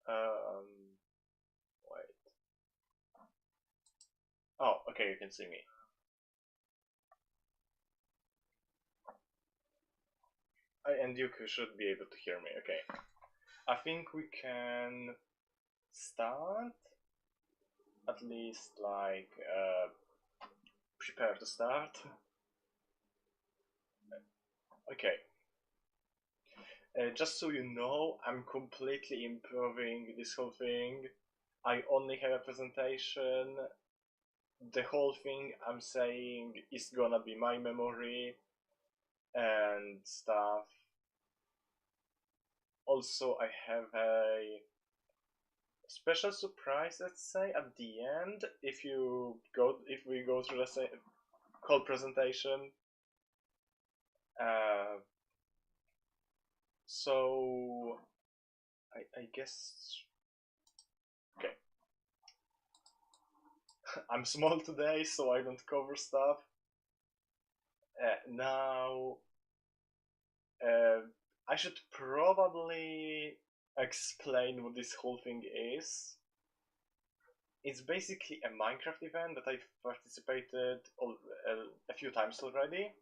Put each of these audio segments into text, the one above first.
Wait. Oh, okay, you can see me. And you should be able to hear me, okay. I think we can start, at least like, prepare to start. Okay. Just so you know, I'm completely improving this whole thing. I only have a presentation. The whole thing I'm saying is gonna be my memory and stuff. Also, I have a special surprise, let's say, at the end. If we go through the whole presentation. So I guess okay. I'm small today, so I don't cover stuff. Now uh, I should probably explain what this whole thing is. It's basically a Minecraft event that I've participated a few times already.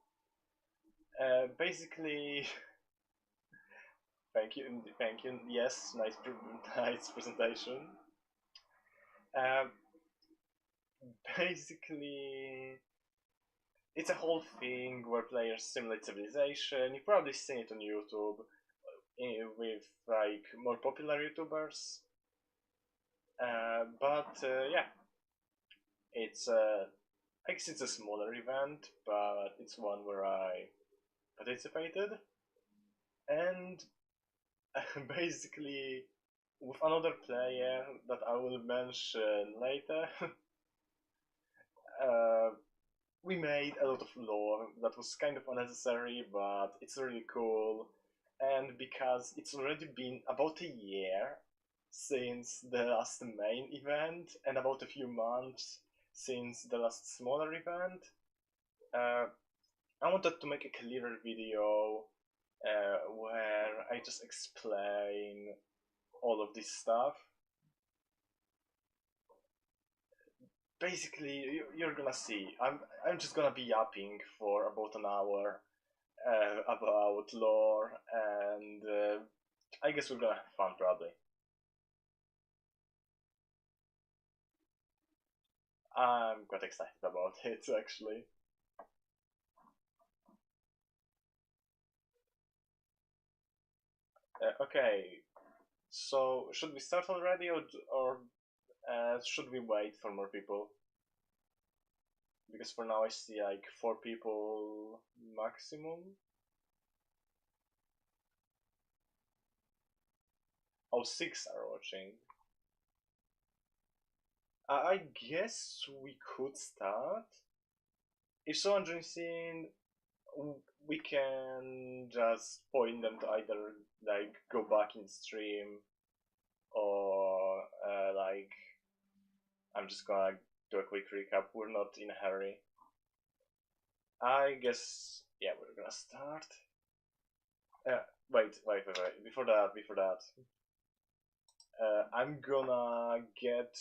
Basically, thank you, thank you. Yes, nice, nice presentation. Um, Basically, it's a whole thing where players simulate civilization. You've probably seen it on YouTube with like more popular YouTubers. But yeah, it's I guess it's a smaller event, but it's one where I participated, and basically with another player that I will mention later, uh, we made a lot of lore that was kind of unnecessary, but it's really cool. And because it's already been about a year since the last main event, and about a few months since the last smaller event, uh, I wanted to make a clearer video where I just explain all of this stuff. Basically, you're gonna see. I'm just gonna be yapping for about an hour about lore, and I guess we're gonna have fun probably. I'm quite excited about it actually. Okay, so should we start already, or should we wait for more people? Because for now I see like 4 people maximum. Oh, 6 are watching. I guess we could start. If someone joins in, we can just point them to either like go back in stream, or like I'm just gonna do a quick recap. We're not in a hurry. I guess yeah, we're gonna start. Wait. Before that, I'm gonna get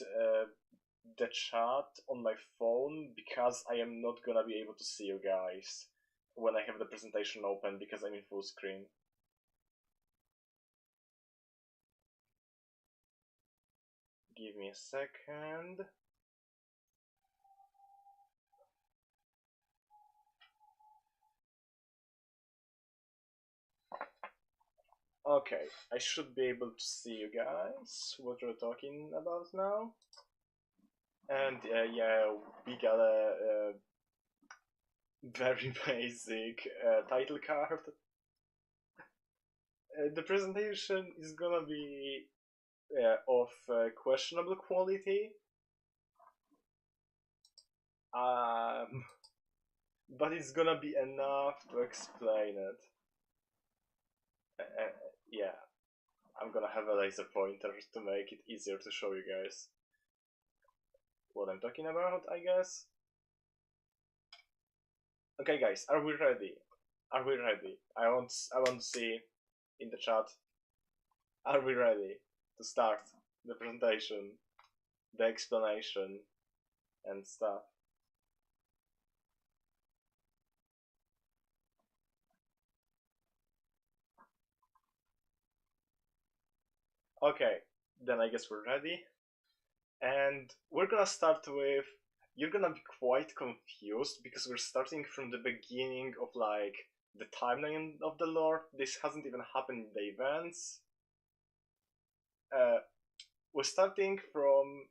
the chat on my phone because I am not gonna be able to see you guys when I have the presentation open because I'm in full screen. Give me a second. Okay, I should be able to see you guys, what we're talking about now. And yeah, we got a very basic title card. The presentation is gonna be of questionable quality, um, but it's gonna be enough to explain it. Yeah, I'm gonna have a laser pointer to make it easier to show you guys what I'm talking about, I guess. Okay, guys, are we ready? Are we ready? I want to see in the chat. Are we ready to start the presentation, the explanation, and stuff? Okay, then I guess we're ready. And we're gonna start with, you're gonna be quite confused because we're starting from the beginning of like the timeline of the lore. This hasn't even happened in the events. Uh, we're starting from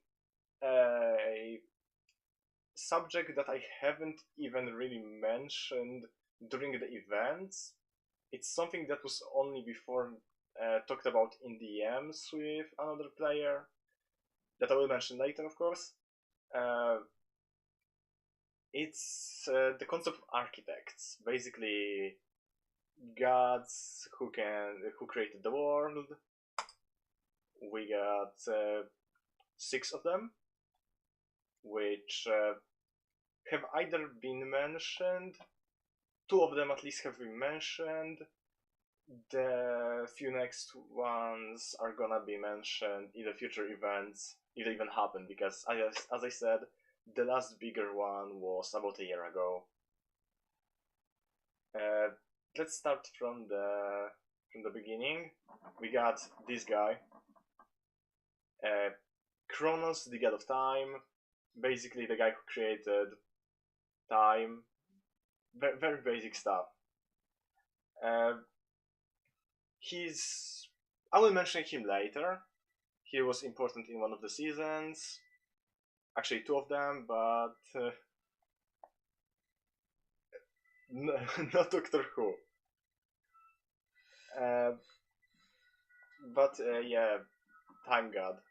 a subject that I haven't even really mentioned during the events. It's something that was only before talked about in DMs with another player that I will mention later, of course. Uh, it's the concept of architects. Basically, gods who created the world. We got 6 of them, which have either been mentioned. 2 of them at least have been mentioned. The few next ones are gonna be mentioned in the future events, if they even happen, because as I said, the last bigger one was about a year ago. Let's start from the beginning. We got this guy, Kronos, the god of time, basically the guy who created time. Very basic stuff. I will mention him later. He was important in one of the seasons. Actually, 2 of them, but not Doctor Who. But yeah, Time God.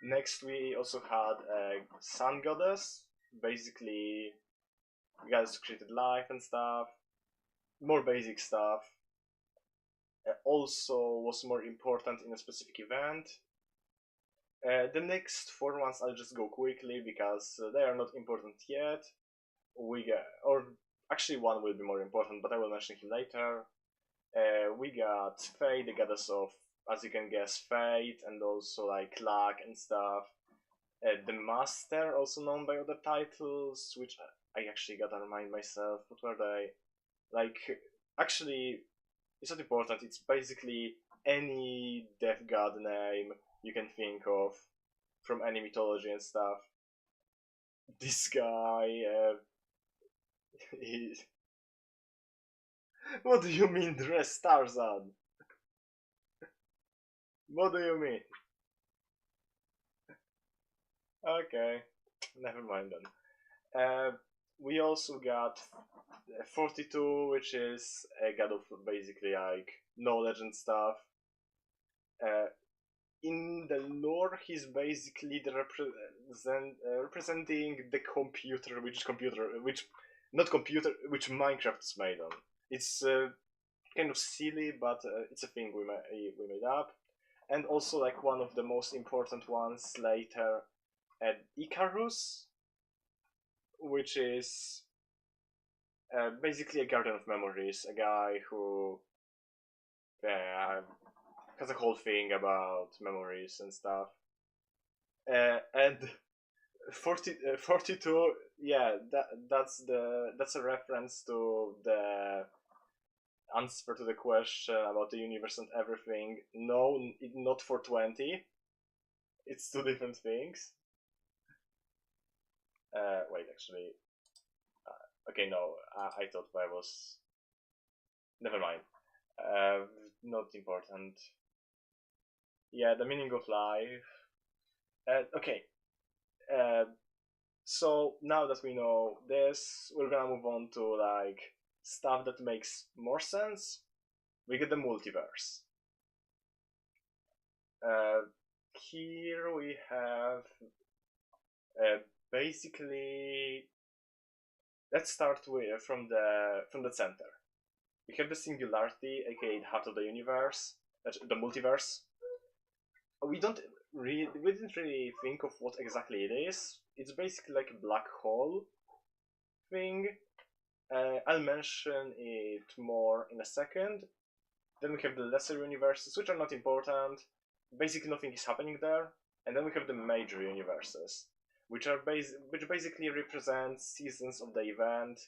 Next, we also had a Sun Goddess, basically goddess who created life and stuff. More basic stuff. Also was more important in a specific event. The next 4 ones I'll just go quickly because they are not important yet. Or actually one will be more important, but I will mention him later. We got Faye, the goddess of, as you can guess, fate, and also like luck and stuff. The Master, also known by other titles, which I actually gotta remind myself, what were they? Like, actually, it's not important, it's basically any death god name you can think of from any mythology and stuff. This guy, he... What do you mean dress Tarzan? What do you mean? Okay, never mind then. We also got 42, which is a god of basically like knowledge and stuff. In the lore, he's basically the representing the computer, which Minecraft is made on. It's kind of silly, but it's a thing we made up. And also like one of the most important ones later, Icarus, which is basically a guardian of memories, a guy who has a whole thing about memories and stuff. And 42, yeah, that's a reference to the answer to the question about the universe and everything. No, not 420. It's 2 different things. Wait, actually. Okay, no, I thought I was. Never mind. Not important. Yeah, the meaning of life. Okay. So now that we know this, we're gonna move on to like stuff that makes more sense. We get the multiverse. Here we have basically. Let's start with from the center. We have the singularity, aka the heart of the universe, the multiverse. We didn't really think of what exactly it is. It's basically like a black hole thing. I'll mention it more in a second. Then we have the lesser universes, which are not important. Basically, nothing is happening there. And then we have the major universes, which basically represent seasons of the event.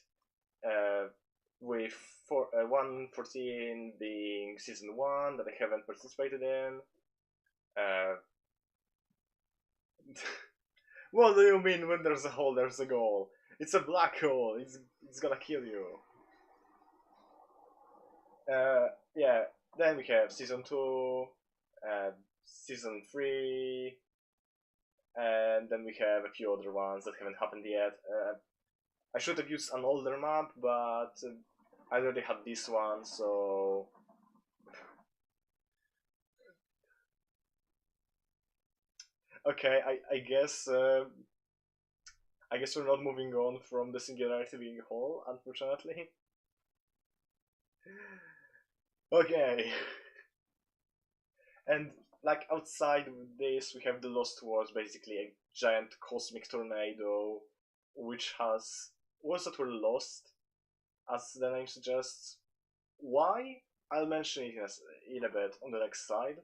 With 114 being season 1 that I haven't participated in. What do you mean when there's a hole, there's a goal? It's a black hole, it's gonna kill you. Yeah, then we have season 2, season 3, and then we have a few other ones that haven't happened yet. I should have used an older map, but I already had this one, so... Okay, I guess we're not moving on from the singularity being whole, unfortunately. Okay. And like outside this, we have the Lost Wars, basically a giant cosmic tornado, which has worlds that were lost, as the name suggests. Why? I'll mention it in a bit on the next slide.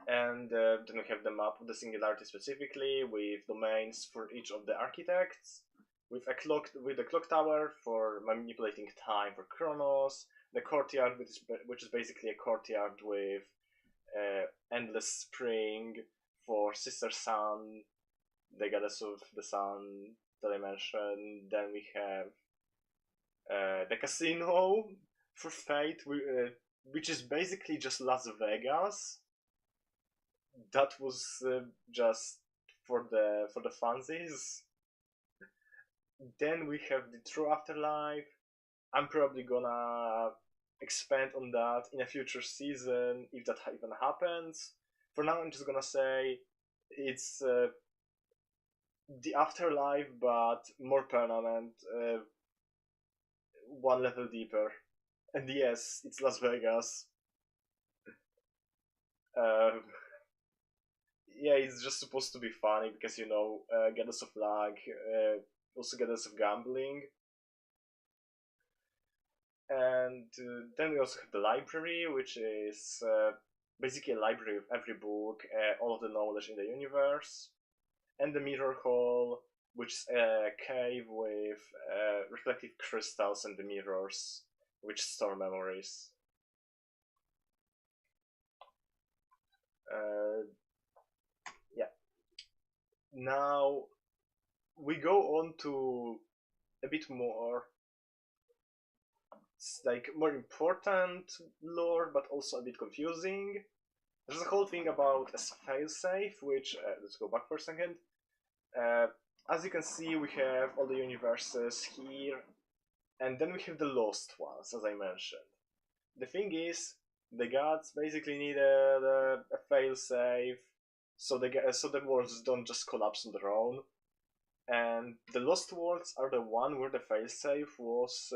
And then we have the map of the Singularity specifically, with domains for each of the architects, with a clock tower for manipulating time for Chronos, the courtyard, which is basically a courtyard with endless spring for Sister Sun, the goddess of the sun that I mentioned. Then we have the casino for Fate, which is basically just Las Vegas. That was just for the funsies. Then we have the True Afterlife. I'm probably gonna expand on that in a future season if that even happens. For now, I'm just gonna say it's the afterlife, but more permanent, one level deeper. And yes, it's Las Vegas. Um, yeah, it's just supposed to be funny because Goddess of Luck, also Goddess of Gambling. And then we also have the library, which is basically a library of every book, all of the knowledge in the universe, and the mirror hall, which is a cave with reflective crystals and the mirrors, which store memories. Yeah. Now we go on to a bit more, like more important lore, but also a bit confusing. There's a whole thing about a failsafe, which let's go back for a second. Uh, as you can see, we have all the universes here, and then we have the lost ones, as I mentioned. The thing is, the gods basically needed a failsafe, so the worlds don't just collapse on their own. And the lost worlds are the one where the failsafe was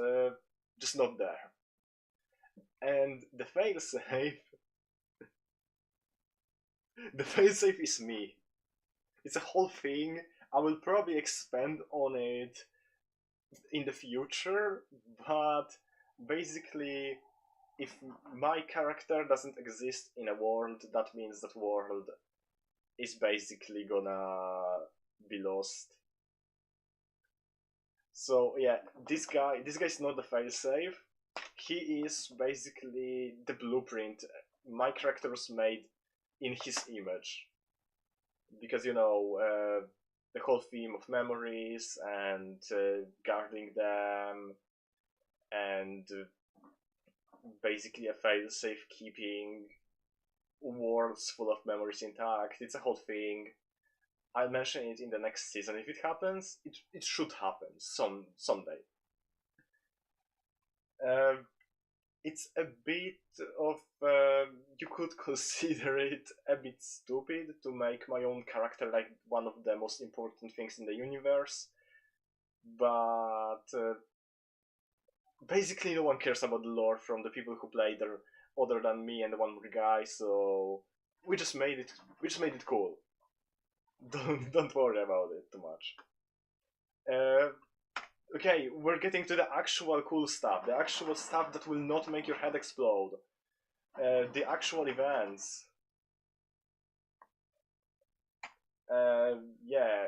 just not there. And the failsafe, the failsafe is me. It's a whole thing. I will probably expand on it in the future, but basically, if my character doesn't exist in a world, that means that world is basically gonna be lost. So yeah, this guy's not the failsafe. He is basically the blueprint my character was made in his image, because the whole theme of memories and guarding them, and basically a failsafe keeping worlds full of memories intact. It's a whole thing. I'll mention it in the next season. If it happens, it should happen someday. Uh, it's a bit of you could consider it a bit stupid to make my own character like one of the most important things in the universe, but basically no one cares about the lore from the people who play there other than me and the one more guy, so we just made it cool. Don't worry about it too much. uh, okay, we're getting to the actual cool stuff, the actual stuff that will not make your head explode. The actual events. Yeah,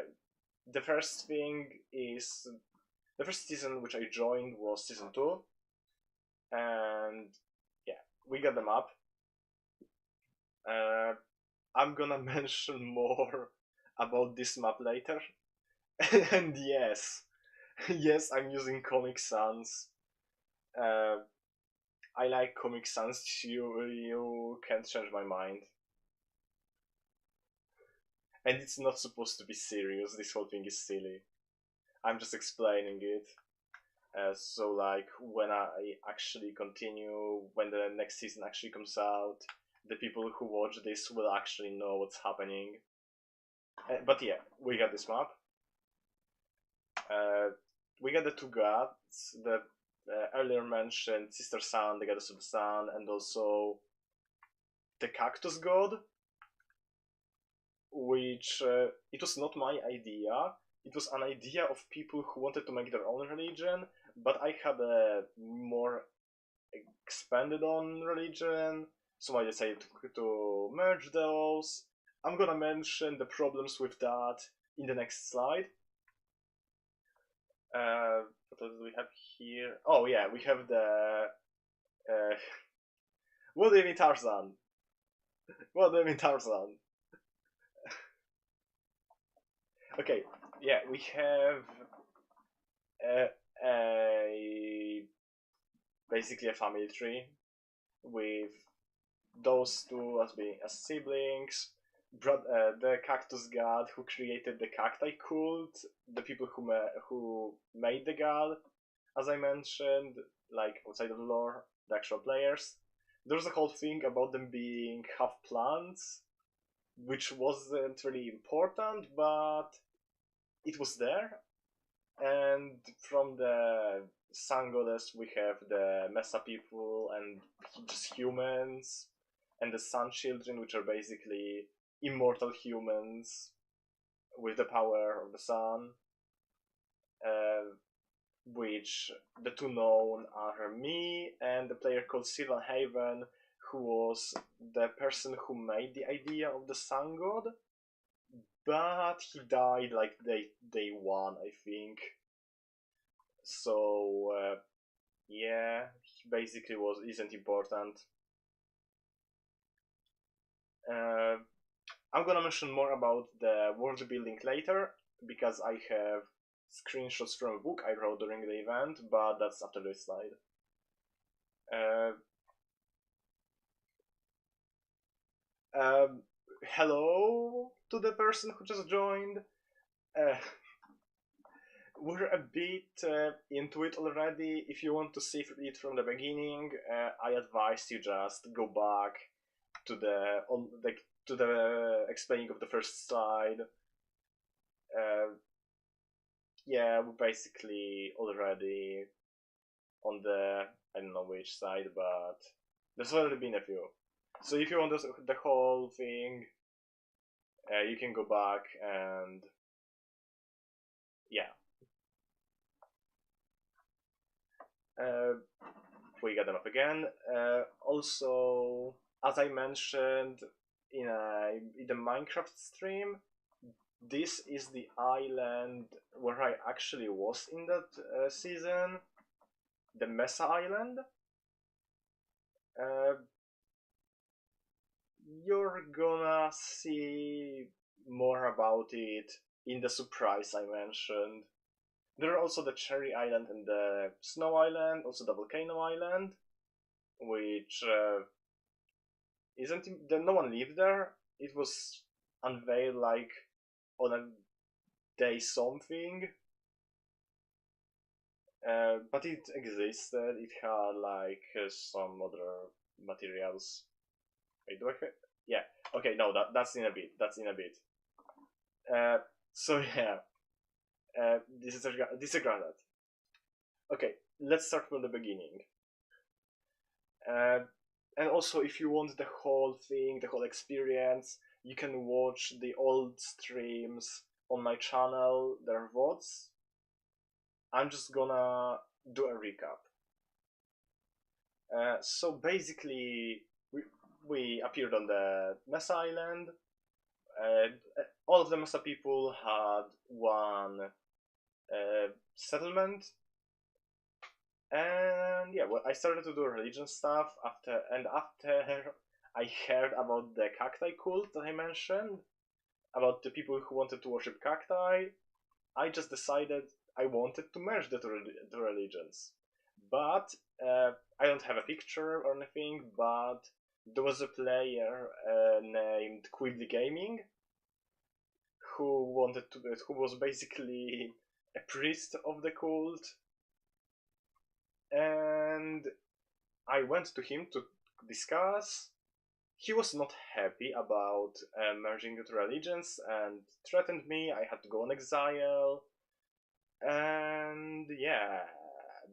the first thing is the first season which I joined was season 2, and yeah, we got the map. Uh, I'm gonna mention more about this map later. And yes, yes, I'm using Comic Sans. Uh, I like Comic Sans. You can't change my mind. And it's not supposed to be serious. This whole thing is silly. I'm just explaining it. So like when I actually continue, when the next season actually comes out, the people who watch this will actually know what's happening. But yeah, we got this map. We got the two gods. earlier mentioned Sister Sun, the goddess of the sun, and also the cactus god, which it was not my idea. It was an idea of people who wanted to make their own religion, but I had a more expanded on religion, so I decided to merge those. I'm gonna mention the problems with that in the next slide. What do we have here? Oh yeah, we have the what do you mean Tarzan? What do you mean Tarzan? Okay, yeah, we have a basically a family tree with those two as being as siblings. The cactus god who created the cacti cult, the people who made the god, as I mentioned, like outside of the lore, the actual players. There's a whole thing about them being half plants, which wasn't really important, but it was there. And from the sun goddess, we have the Mesa people and just humans, and the sun children, which are basically immortal humans with the power of the sun. Which the two known are me and the player called Sylvan Haven, who was the person who made the idea of the sun god, but he died like day one, I think. So yeah, he basically isn't important. I'm gonna mention more about the world building later because I have screenshots from a book I wrote during the event, but that's after this slide. Hello to the person who just joined. We're a bit into it already. If you want to see it from the beginning, I advise you just go back to the explaining of the first slide. Yeah, we're basically already on the I don't know which side, but there's already been a few. So if you want the whole thing, you can go back and yeah. We got them up again. Also, as I mentioned in the Minecraft stream, this is the island where I actually was in that season, the Mesa Island. You're gonna see more about it in the surprise I mentioned. There are also the Cherry Island and the Snow Island, also the Volcano Island, which isn't no one lived there. It was unveiled like on a day something, but it existed. It had like some other materials. Wait, do I? Yeah. Okay. No, that's in a bit. That's in a bit. So yeah, disregard that. Okay, let's start from the beginning. And also, if you want the whole thing, the whole experience, you can watch the old streams on my channel. There are VODs. I'm just gonna do a recap. So basically, we appeared on the Mesa Island. All of the Mesa people had one settlement, and yeah, well, I started to do religion stuff after I heard about the cacti cult that I mentioned, about the people who wanted to worship cacti. I just decided I wanted to merge the two religions, but I don't have a picture or anything. But there was a player named Quigley Gaming who was basically a priest of the cult, and I went to him to discuss. He was not happy about merging the two religions and threatened me. I had to go on exile, and yeah,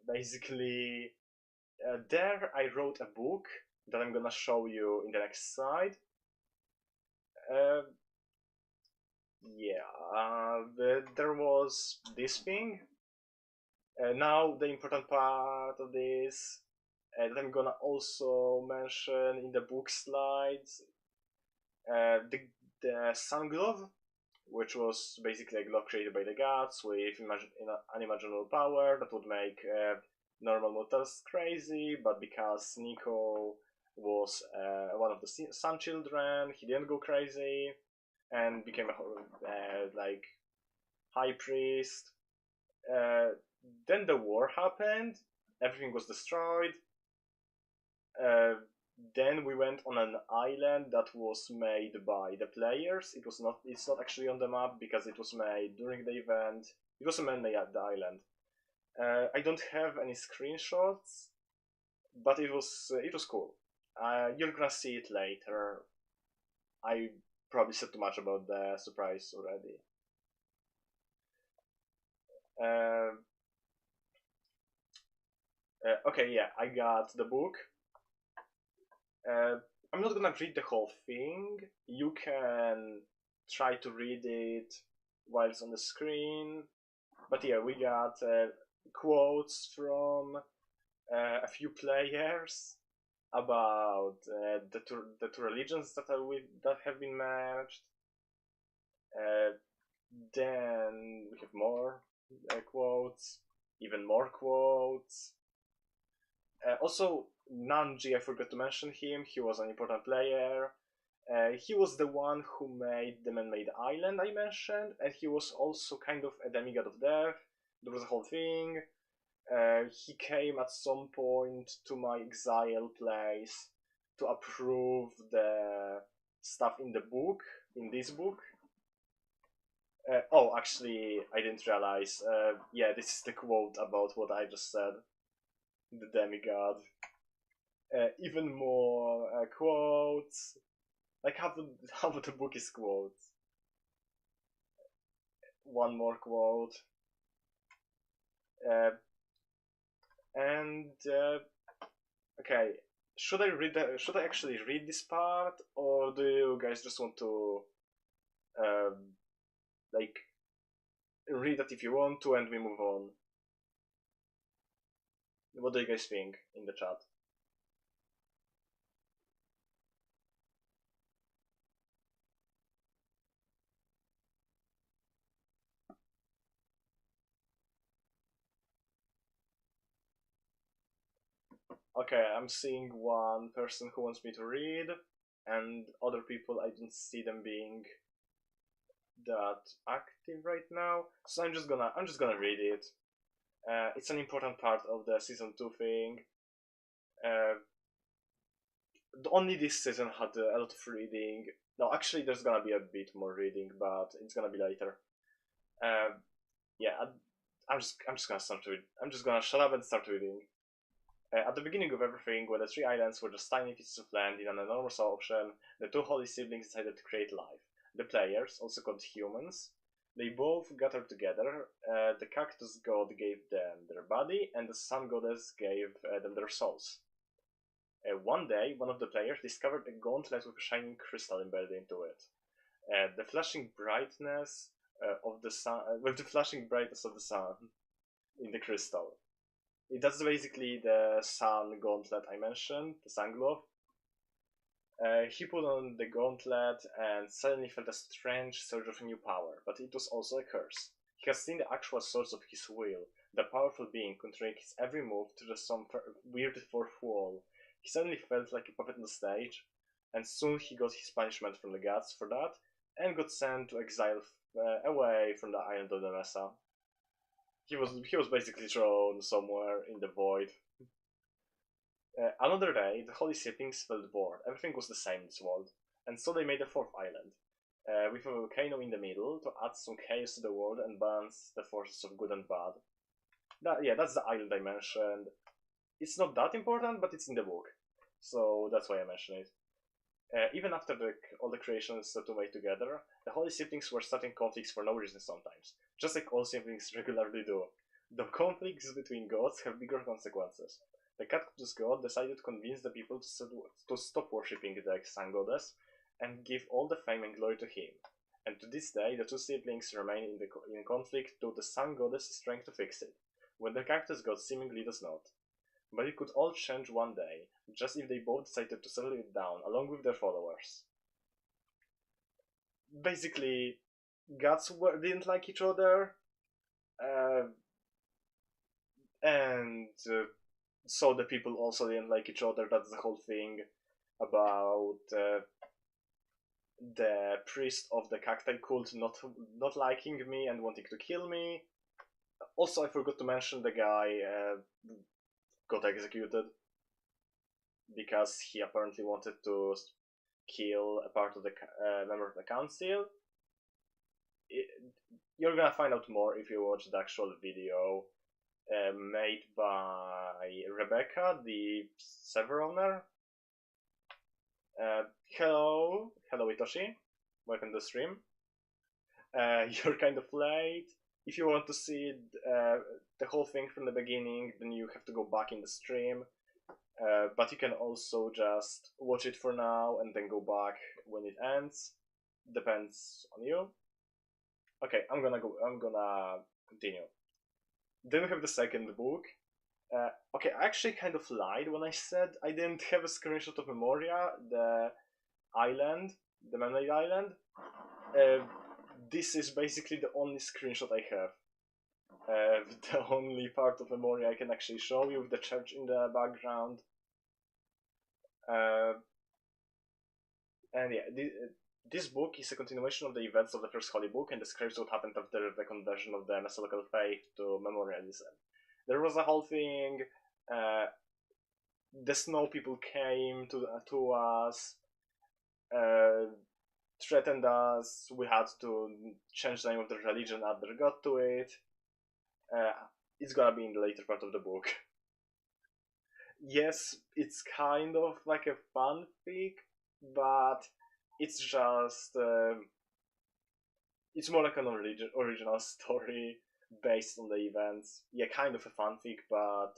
basically, there I wrote a book that I'm gonna show you in the next slide. Uh, yeah, there was this thing. Now the important part of this that I'm gonna also mention in the book slides, the sun glove, which was basically a glove created by the gods with unimaginable power that would make normal mortals crazy, but because Nico was one of the sun children, he didn't go crazy and became a like high priest. Uh, then the war happened, everything was destroyed. Uh, then we went on an island that was made by the players. It's not actually on the map because it was made during the event. It was a man-made at the island. I don't have any screenshots, but it was cool. You're gonna see it later. I probably said too much about the surprise already. Uh, okay, yeah, I got the book. Uh, I'm not gonna read the whole thing. You can try to read it while it's on the screen. But yeah, we got quotes from a few players about the two religions that have been merged. Uh, then we have more quotes, even more quotes. Also, Nanji, I forgot to mention him. He was an important player. He was the one who made the man-made island I mentioned, and he was also kind of a demigod of death. There was a whole thing. He came at some point to my exile place to approve the stuff in the book, in this book. Oh, actually, I didn't realize. Yeah, this is the quote about what I just said. The demigod. Even more quotes. Like half of the book is quotes. One more quote. Uh, and okay, should I actually read this part, or do you guys just want to um, like read it if you want to, and we move on? What do you guys think in the chat? Okay, I'm seeing one person who wants me to read, and other people I don't see them being that active right now. So I'm just gonna read it. It's an important part of the season 2 thing. Uh, Only this season had a lot of reading. No, actually, there's gonna be a bit more reading, but it's gonna be later. Uh, yeah, I'm just gonna start reading. I'm just gonna shut up and start reading. At the beginning of everything, when the three islands were just tiny pieces of land in an enormous ocean, the two holy siblings decided to create life. The players, also called humans, they both gathered together. The cactus god gave them their body, and the sun goddess gave them their souls. One day, one of the players discovered a gauntlet with a shining crystal embedded into it. The flashing brightness of the sun, with the flashing brightness of the sun in the crystal. That's basically the sun gauntlet I mentioned, the sun glove. He put on the gauntlet and suddenly felt a strange surge of new power, but it was also a curse. He has seen the actual source of his will, the powerful being controlling his every move to just some weird fourth wall. He suddenly felt like a puppet on the stage, and soon he got his punishment from the gods for that, and got sent to exile away from the island of the Mesa. He was basically thrown somewhere in the void. Another day, the Holy Siblings felt bored. Everything was the same in this world, and so they made a fourth island, with a volcano in the middle to add some chaos to the world and balance the forces of good and bad. That's the island I mentioned. It's not that important, but it's in the book, so that's why I mention it. Even after all the creations that were made together, the Holy Siblings were starting conflicts for no reason sometimes, just like all siblings regularly do. The conflicts between gods have bigger consequences. The cactus god decided to convince the people to stop worshipping the sun goddess and give all the fame and glory to him. And to this day, the two siblings remain in conflict, though the sun goddess is trying to fix it, when the cactus god seemingly does not. But it could all change one day, just if they both decided to settle it down, along with their followers. Basically, gods didn't like each other, and so the people also didn't like each other. That's the whole thing about the priest of the cacti cult not liking me and wanting to kill me. Also, I forgot to mention the guy got executed because he apparently wanted to kill a part of the member of the council. You're gonna find out more if you watch the actual video made by Rebecca, the server owner. Hello Itoshi, welcome to the stream. You're kind of late. If you want to see the whole thing from the beginning, then you have to go back in the stream. But you can also just watch it for now and then go back when it ends. Depends on you. Okay, I'm gonna continue. Then we have the second book. Okay, I actually kind of lied when I said I didn't have a screenshot of Memoria, the island, the man-made island. This is basically the only screenshot I have. The only part of Memoria I can actually show you with the church in the background. And yeah, this book is a continuation of the events of the first Holy Book and describes what happened after the conversion of the Mesolocal faith to Memorialism. There was a whole thing, the snow people came to us, threatened us, we had to change the name of the religion, add their god to it. It's gonna be in the later part of the book. Yes, it's kind of like a fanfic, but it's just it's more like an original story based on the events. Yeah, kind of a fanfic, but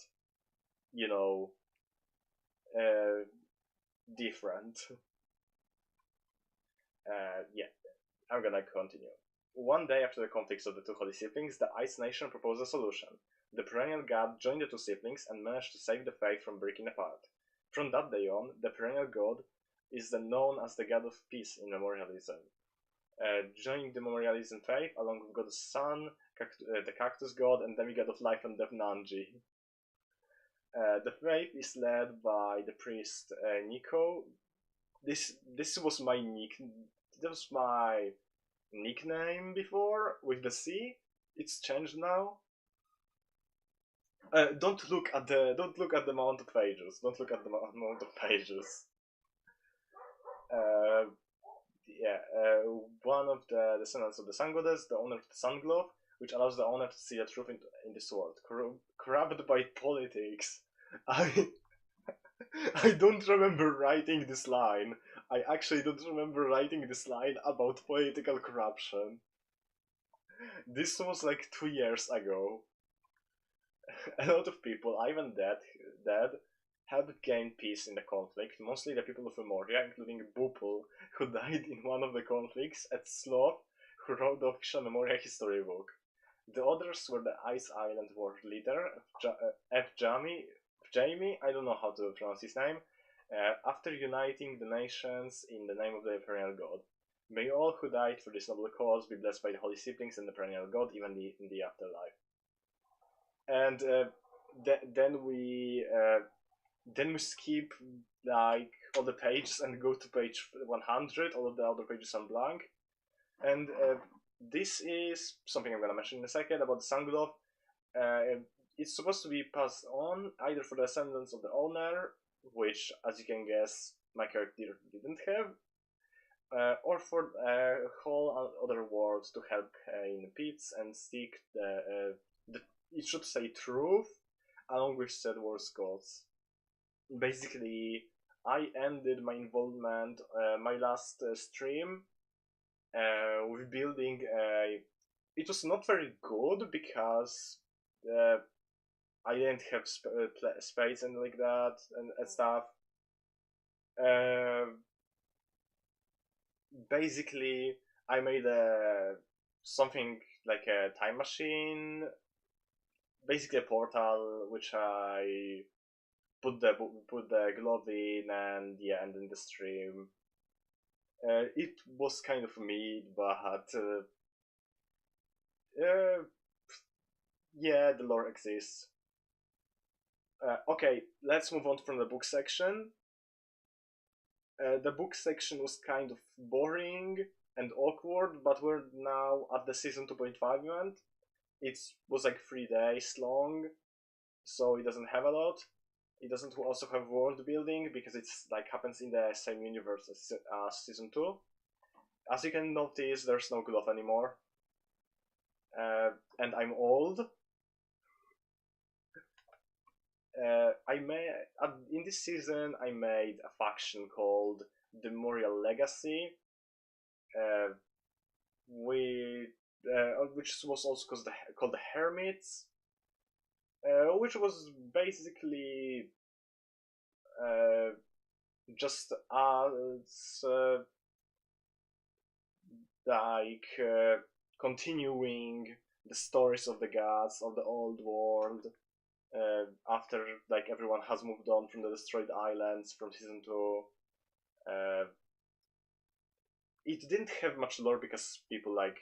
you know, different. Yeah, I'm gonna continue. One day after the conflicts of the two holy siblings, the Ice Nation proposed a solution. The perennial god joined the two siblings and managed to save the faith from breaking apart. From that day on, the perennial god is then known as the god of peace in Memorialism. Joining the Memorialism faith, along with God the Sun, the Cactus God, and demigod of life and death Nanji. The faith is led by the priest Nico. This was my nickname before with the C. It's changed now. Don't look at the amount of pages. Don't look at the amount of pages. One of the descendants of the Sun Goddess, the owner of the Sun Glove, which allows the owner to see the truth in this world. Corrupted by politics. I don't remember writing this line. I actually don't remember writing this line about political corruption. This was like 2 years ago. A lot of people, even dead, helped gain peace in the conflict, mostly the people of Memoria, including Bupul, who died in one of the conflicts, and Sloth, who wrote the official Memoria history book. The others were the Ice Island world leader, Jamie, I don't know how to pronounce his name, after uniting the nations in the name of the perennial god. May all who died for this noble cause be blessed by the holy siblings and the perennial god, even in the afterlife. And then we skip like all the pages and go to page 100. All of the other pages are blank. And this is something I'm gonna mention in a second about the Sun Glove. It's supposed to be passed on either for the descendants of the owner, which, as you can guess, my character didn't have, or for whole other worlds to help in pits and seek it should say truth along with said wars gods. Basically, I ended my involvement, my last stream, with building a. It was not very good because I didn't have space and like that and stuff. Uh, Basically, I made something like a time machine, basically a portal, which I put the glove in and yeah, and in the stream. It was kind of mid, but uh, yeah, the lore exists. Okay, let's move on from the book section. The book section was kind of boring and awkward, but we're now at the season 2.5 event. It was like 3 days long, so it doesn't have a lot. It doesn't also have world building because it's like happens in the same universe as season 2. As you can notice, there's no glove anymore. And I'm old. I made in this season I made a faction called the Memorial Legacy, uh, with which was also called the Hermits, which was basically uh, just us like continuing the stories of the gods of the old world after like everyone has moved on from the destroyed islands from season 2. uh, it didn't have much lore because people like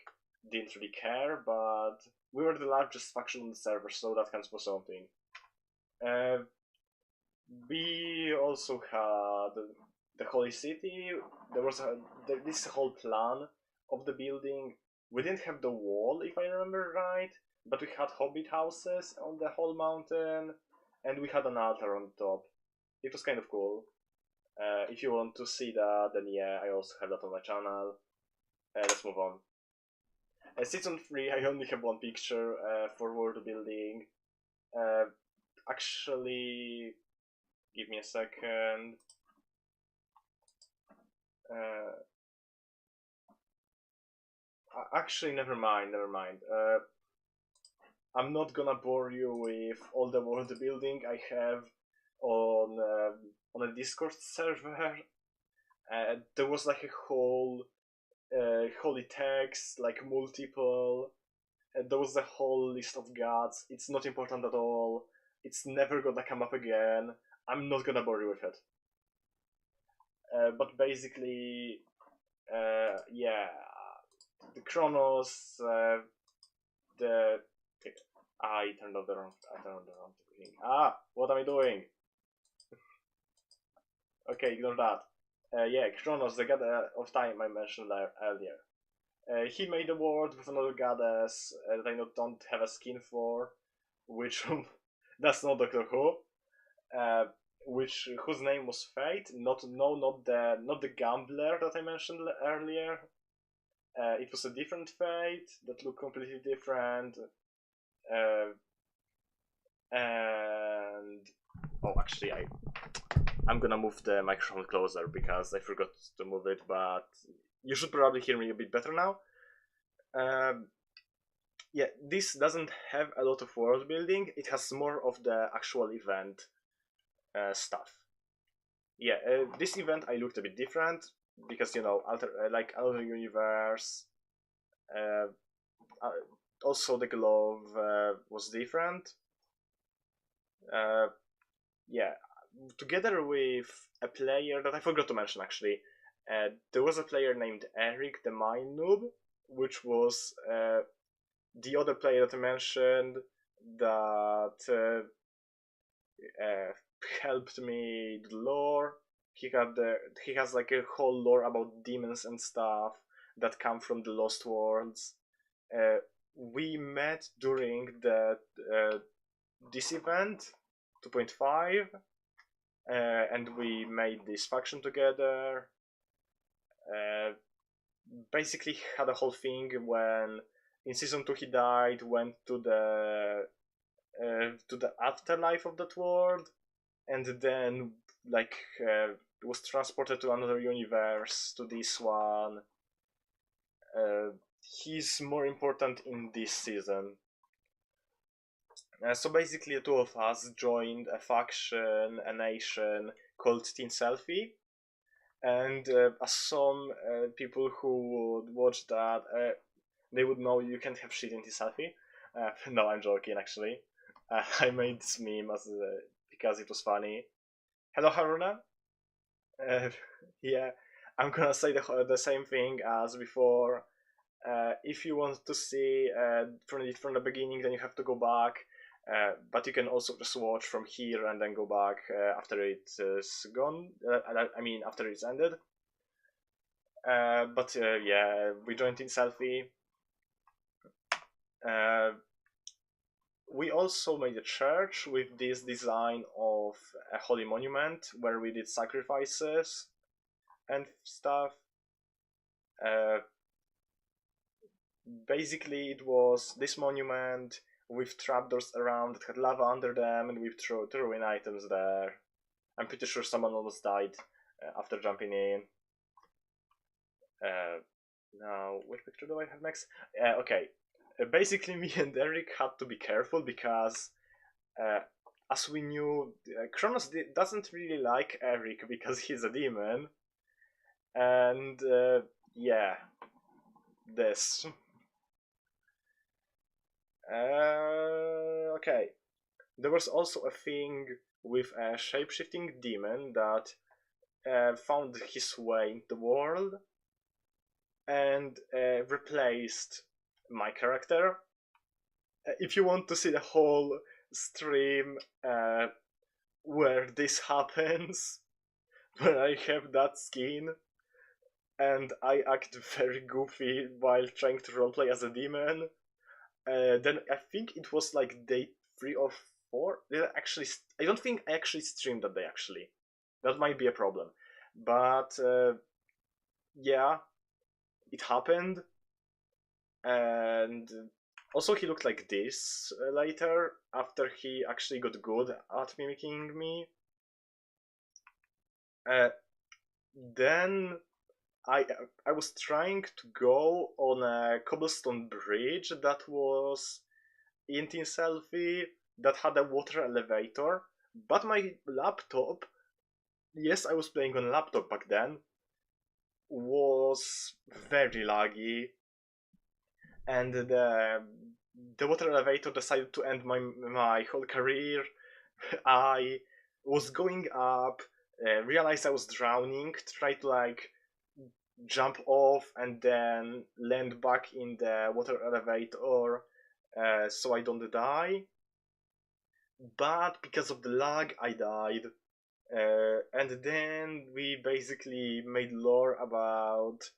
didn't really care, but we were the largest faction on the server, so that counts for something. uh, we also had the Holy City. There was this whole plan of the building. We didn't have the wall, if I remember right, but we had hobbit houses on the whole mountain, and we had an altar on top. It was kind of cool. If you want to see that, then yeah, I also have that on my channel. Let's move on. Season 3, I only have one picture for world building. Uh, Actually, give me a second. Uh, Actually, never mind, never mind. I'm not gonna bore you with all the world building I have on a Discord server. There was like a whole holy text, like multiple. There was a whole list of gods. It's not important at all. It's never gonna come up again. I'm not gonna bore you with it. But basically, yeah, the Chronos, the I turned on the wrong thing. What am I doing? Okay, ignore that. Yeah, Kronos, the god of time I mentioned earlier. He made a world with another goddess that I don't have a skin for, which that's not Doctor Who. Uh, whose name was Fate. Not the gambler that I mentioned earlier. It was a different Fate that looked completely different. Uh, and actually, I'm gonna move the microphone closer because I forgot to move it, but you should probably hear me a bit better now. Um, yeah, this doesn't have a lot of world building. It has more of the actual event stuff. Yeah, this event I looked a bit different because like other universe. Uh, Also, the glove was different. Yeah, together with a player that I forgot to mention actually. There was a player named Erik the Mine Noob, which was the other player that I mentioned that helped me the lore. He has like a whole lore about demons and stuff that come from the Lost Worlds. We met during this event 2.5, and we made this faction together. Uh, Basically, had a whole thing when in season 2 he died, went to the afterlife of that world, and then like was transported to another universe to this one. He's more important in this season. So basically, the two of us joined a faction, a nation called Teen Selfie. And as some people who would watch that, they would know you can't have shit in Teen Selfie. No, I'm joking, actually. I made this meme because it was funny. Hello, Haruna. Uh, yeah, I'm gonna say the same thing as before. If you want to see from the beginning, then you have to go back. But you can also just watch from here and then go back after it's gone. I mean, after it's ended. But yeah, we joined in Selfie. Uh, we also made a church with this design of a holy monument where we did sacrifices and stuff. Uh, Basically, it was this monument with trapdoors around that had lava under them, and we threw in items there. I'm pretty sure someone almost died after jumping in. Uh, Now, which picture do I have next? Okay, basically, me and Erik had to be careful because, uh, as we knew, Kronos doesn't really like Erik because he's a demon, and yeah, this. Okay. There was also a thing with a shape-shifting demon that found his way into the world and replaced my character. If you want to see the whole stream where this happens, where I have that skin and I act very goofy while trying to roleplay as a demon, then I think it was like day 3 or 4. Actually, I don't think I actually streamed that day. Actually, that might be a problem. But yeah, it happened, and also he looked like this later after he actually got good at mimicking me. Uh, then I I was trying to go on a cobblestone bridge that was in Teen Selfie that had a water elevator, but my laptop, yes, I was playing on a laptop back then, was very laggy, and the water elevator decided to end my whole career. I was going up, realized I was drowning, tried to like jump off and then land back in the water elevator so I don't die. But because of the lag, I died. And then we basically made lore about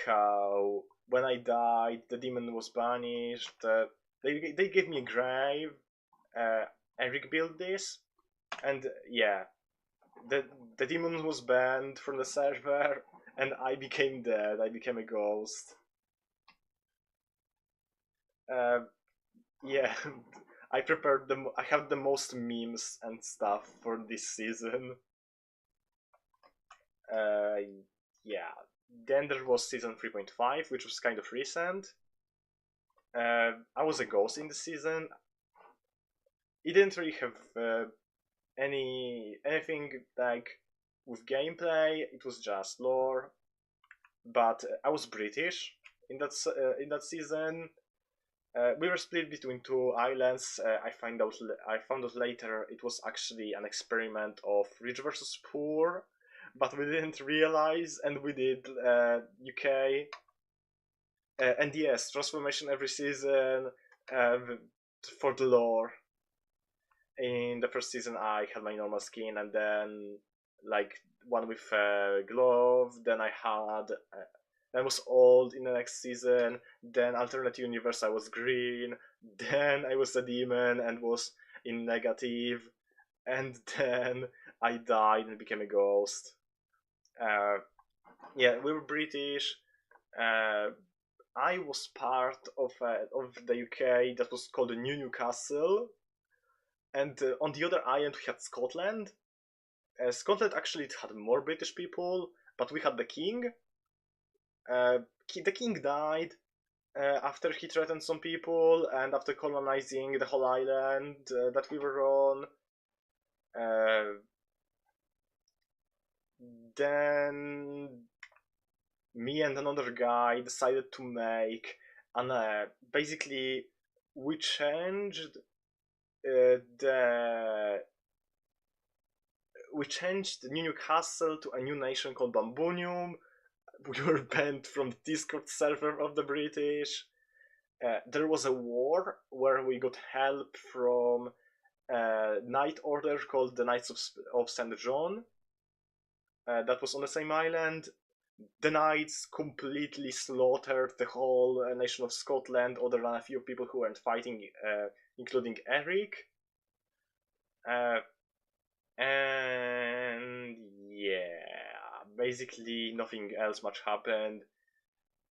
how when I died, the demon was banished. They gave me a grave. Uh, Erik built this, and yeah, the the demon was banned from the server, and I became dead. I became a ghost. Uh, yeah, I prepared them. I have the most memes and stuff for this season. Uh, yeah. Then there was season 3.5, which was kind of recent. I was a ghost in the season. It didn't really have anything like with gameplay. It was just lore. But I was British in that season. We were split between two islands. I found out later it was actually an experiment of rich versus poor, but we didn't realize, and we did UK. And yes, transformation every season uh, for the lore. In the first season, I had my normal skin, and then like one with a glove. Then I had. I was old in the next season. Then alternate universe, I was green. Then I was a demon and was in negative. And then I died and became a ghost. Uh, yeah, we were British. Uh, I was part of the UK that was called the New Newcastle, and on the other island we had Scotland. Scotland actually had more British people, but we had the king. The king died, after he threatened some people and after colonizing the whole island that we were on. Then me and another guy decided to make basically we changed the we changed New Castle to a new nation called Bambunium. We were banned from the Discord server of the British. There was a war where we got help from a knight order called the Knights of St. John. That was on the same island. The Knights completely slaughtered the whole nation of Scotland, other than a few people who weren't fighting, including Erik. And yeah, basically nothing else much happened.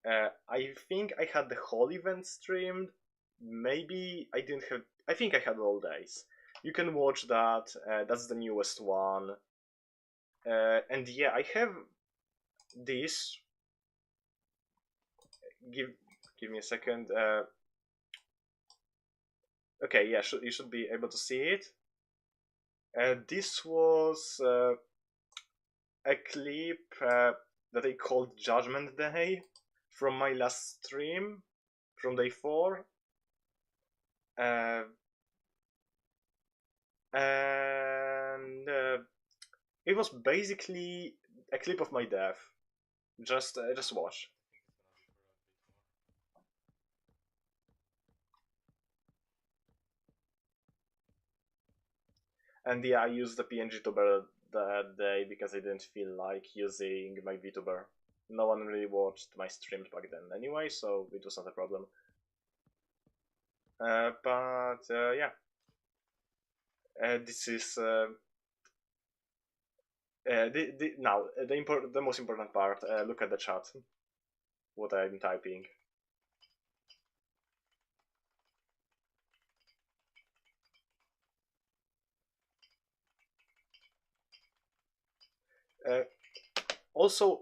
I think I had the whole event streamed. Maybe I didn't have. I think I had all days. You can watch that. That's the newest one. And yeah, I have this. Give me a second. Okay, yeah, you should be able to see it. This was a clip that I called Judgment Day from my last stream, from day 4. And it was basically a clip of my death. Just watch. And yeah, I used the PNG tuber that day because I didn't feel like using my VTuber. No one really watched my streams back then anyway, so it was not a problem. But yeah, this is now the most important part. Look at the chat. What I'm typing. Also,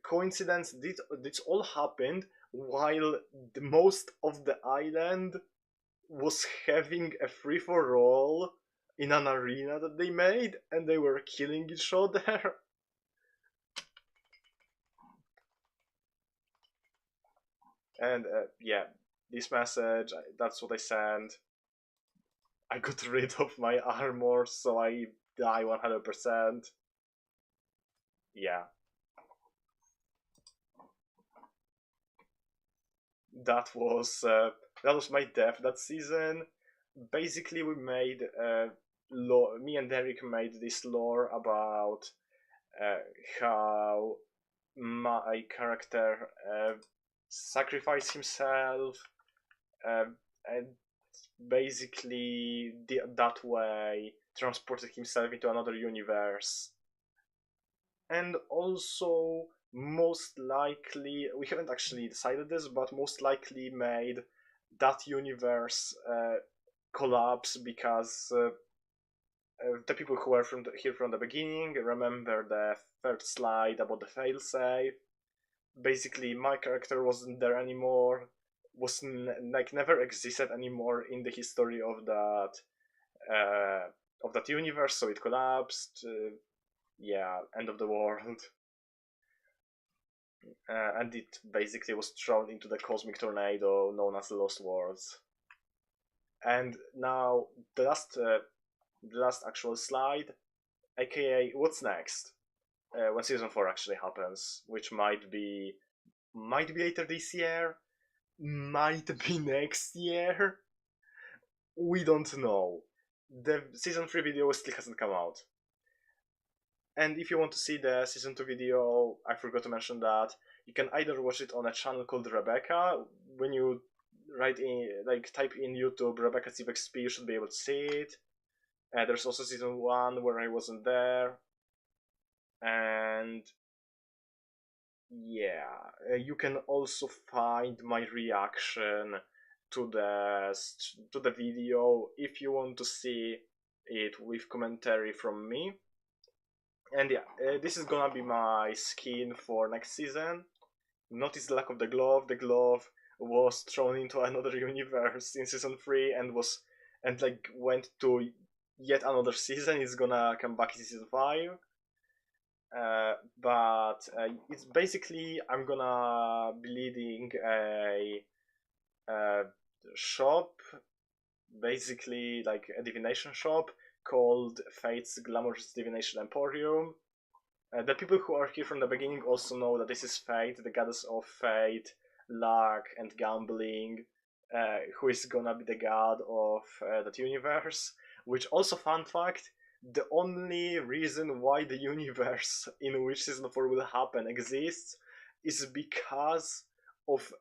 coincidence, this all happened while the most of the island was having a free-for-all in an arena that they made, and they were killing each other. And yeah, this message, that's what I sent. I got rid of my armor, so I die 100%. Yeah. That was my death that season. Basically, we made me and Erik made this lore about how my character sacrificed himself and basically that way transported himself into another universe. And also, most likely, we haven't actually decided this, but most likely made that universe collapse because the people who were here from the beginning remember the third slide about the failsafe. Basically, my character wasn't there anymore, was never existed anymore in the history of that universe, so it collapsed. Yeah, end of the world. And it basically was thrown into the cosmic tornado known as the Lost Worlds. And now the last actual slide, aka what's next, when season 4 actually happens, which might be later this year, might be next year. We don't know. The season 3 video still hasn't come out. And if you want to see the season 2 video, I forgot to mention that you can either watch it on a channel called Rebecca. When you type in YouTube Rebecca CIVEXP, you should be able to see it. There's also season 1 where I wasn't there. And yeah, you can also find my reaction to the video if you want to see it with commentary from me. And yeah, this is gonna be my skin for next season. noticed the lack of the glove. The glove was thrown into another universe in season 3 and like went to yet another season. It's gonna come back in season 5. But it's basically I'm gonna be leading a shop, basically like a divination shop called Fate's Glamorous Divination Emporium. The people who are here from the beginning also know that this is Fate, the goddess of fate, luck, and gambling, who is gonna be the god of that universe. Which also, fun fact, the only reason why the universe in which season 4 will happen exists is because of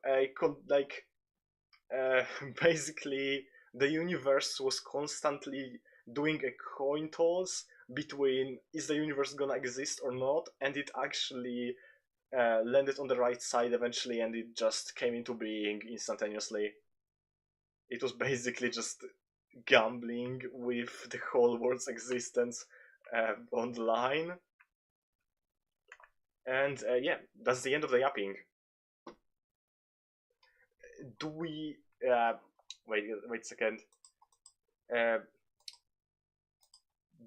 basically the universe was constantly doing a coin toss between is the universe gonna exist or not, and it actually landed on the right side eventually, and it just came into being instantaneously. It was basically just gambling with the whole world's existence on the line. And yeah, that's the end of the yapping. Do we... wait a second.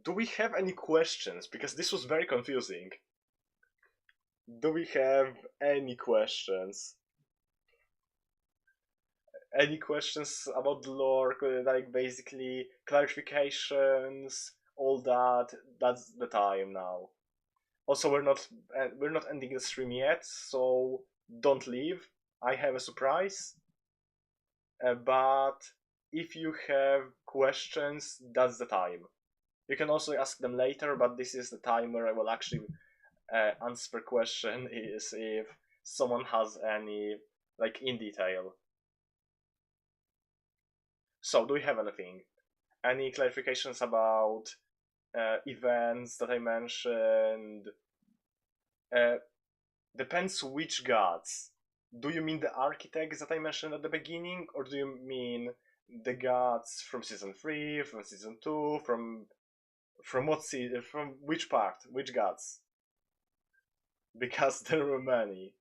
Do we have any questions? Because this was very confusing. Do we have any questions? Any questions about the lore? Like basically clarifications, all that. That's the time now. Also, we're not ending the stream yet, so don't leave. I have a surprise. But if you have questions, that's the time. You can also ask them later, but this is the time where I will actually answer question is if someone has any, like, in detail. So, do we have anything? Any clarifications about events that I mentioned? Depends which gods. Do you mean the architects that I mentioned at the beginning, or do you mean the gods from season 3, from season 2, from what season, from which part, which gods? Because there were many.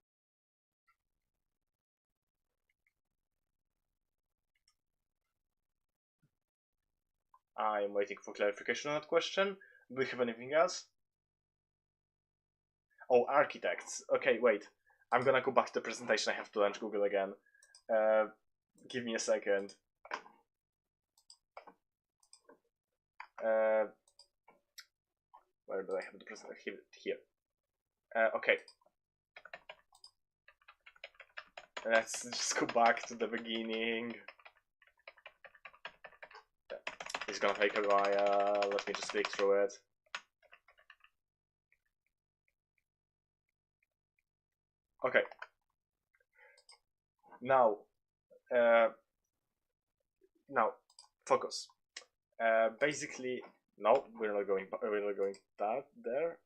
I'm waiting for clarification on that question. Do we have anything else? Oh, architects. Okay, wait. I'm gonna go back to the presentation. I have to launch Google again. Give me a second. Where do I have the presentation? Here. Okay. Let's just go back to the beginning. It's gonna take a while. Let me just click through it. Okay. Now, focus. Basically, no, we're not going that there.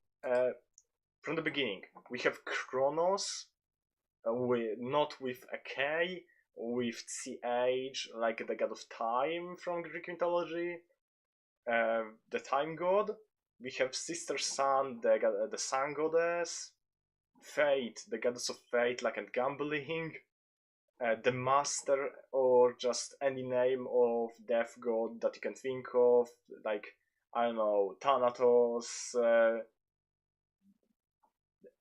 From the beginning, we have Kronos, not with a K, with CH, like the god of time from Greek mythology, the time god. We have Sister Sun, the sun goddess, Fate, the goddess of fate, luck and gambling, the master, or just any name of death god that you can think of, like, I don't know, Thanatos,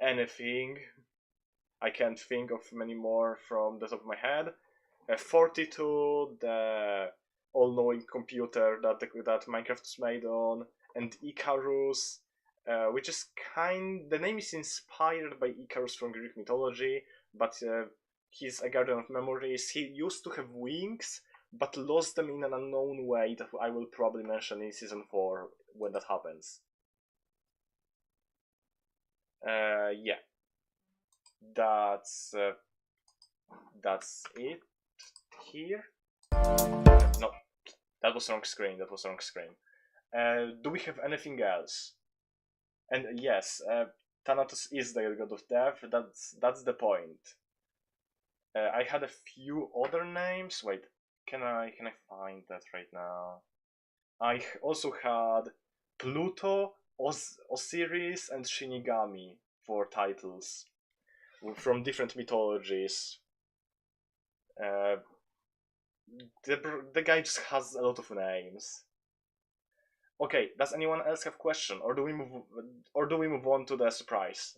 anything. I can't think of many more from the top of my head. Fortitude, the all-knowing computer that Minecraft is made on, and Icarus, which is the name is inspired by Icarus from Greek mythology, but he's a guardian of memories. He used to have wings, but lost them in an unknown way that I will probably mention in season 4 when that happens. Yeah. That's it here. No, that was wrong screen. Do we have anything else? And yes, Thanatos is the god of death. That's the point. I had a few other names. Wait, can I find that right now? I also had Pluto, Osiris, and Shinigami for titles. from different mythologies. The guy just has a lot of names. Okay, does anyone else have question, or do we move on to the surprise?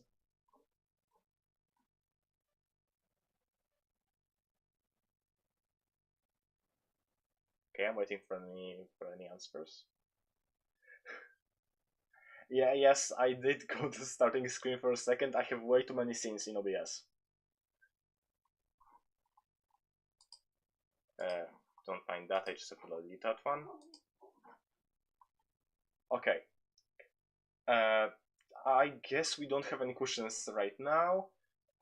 Okay, I'm waiting for any answers. Yeah, yes, I did go to starting screen for a second. I have way too many scenes in OBS. Don't mind that, I just have to delete that one. Okay. I guess we don't have any questions right now.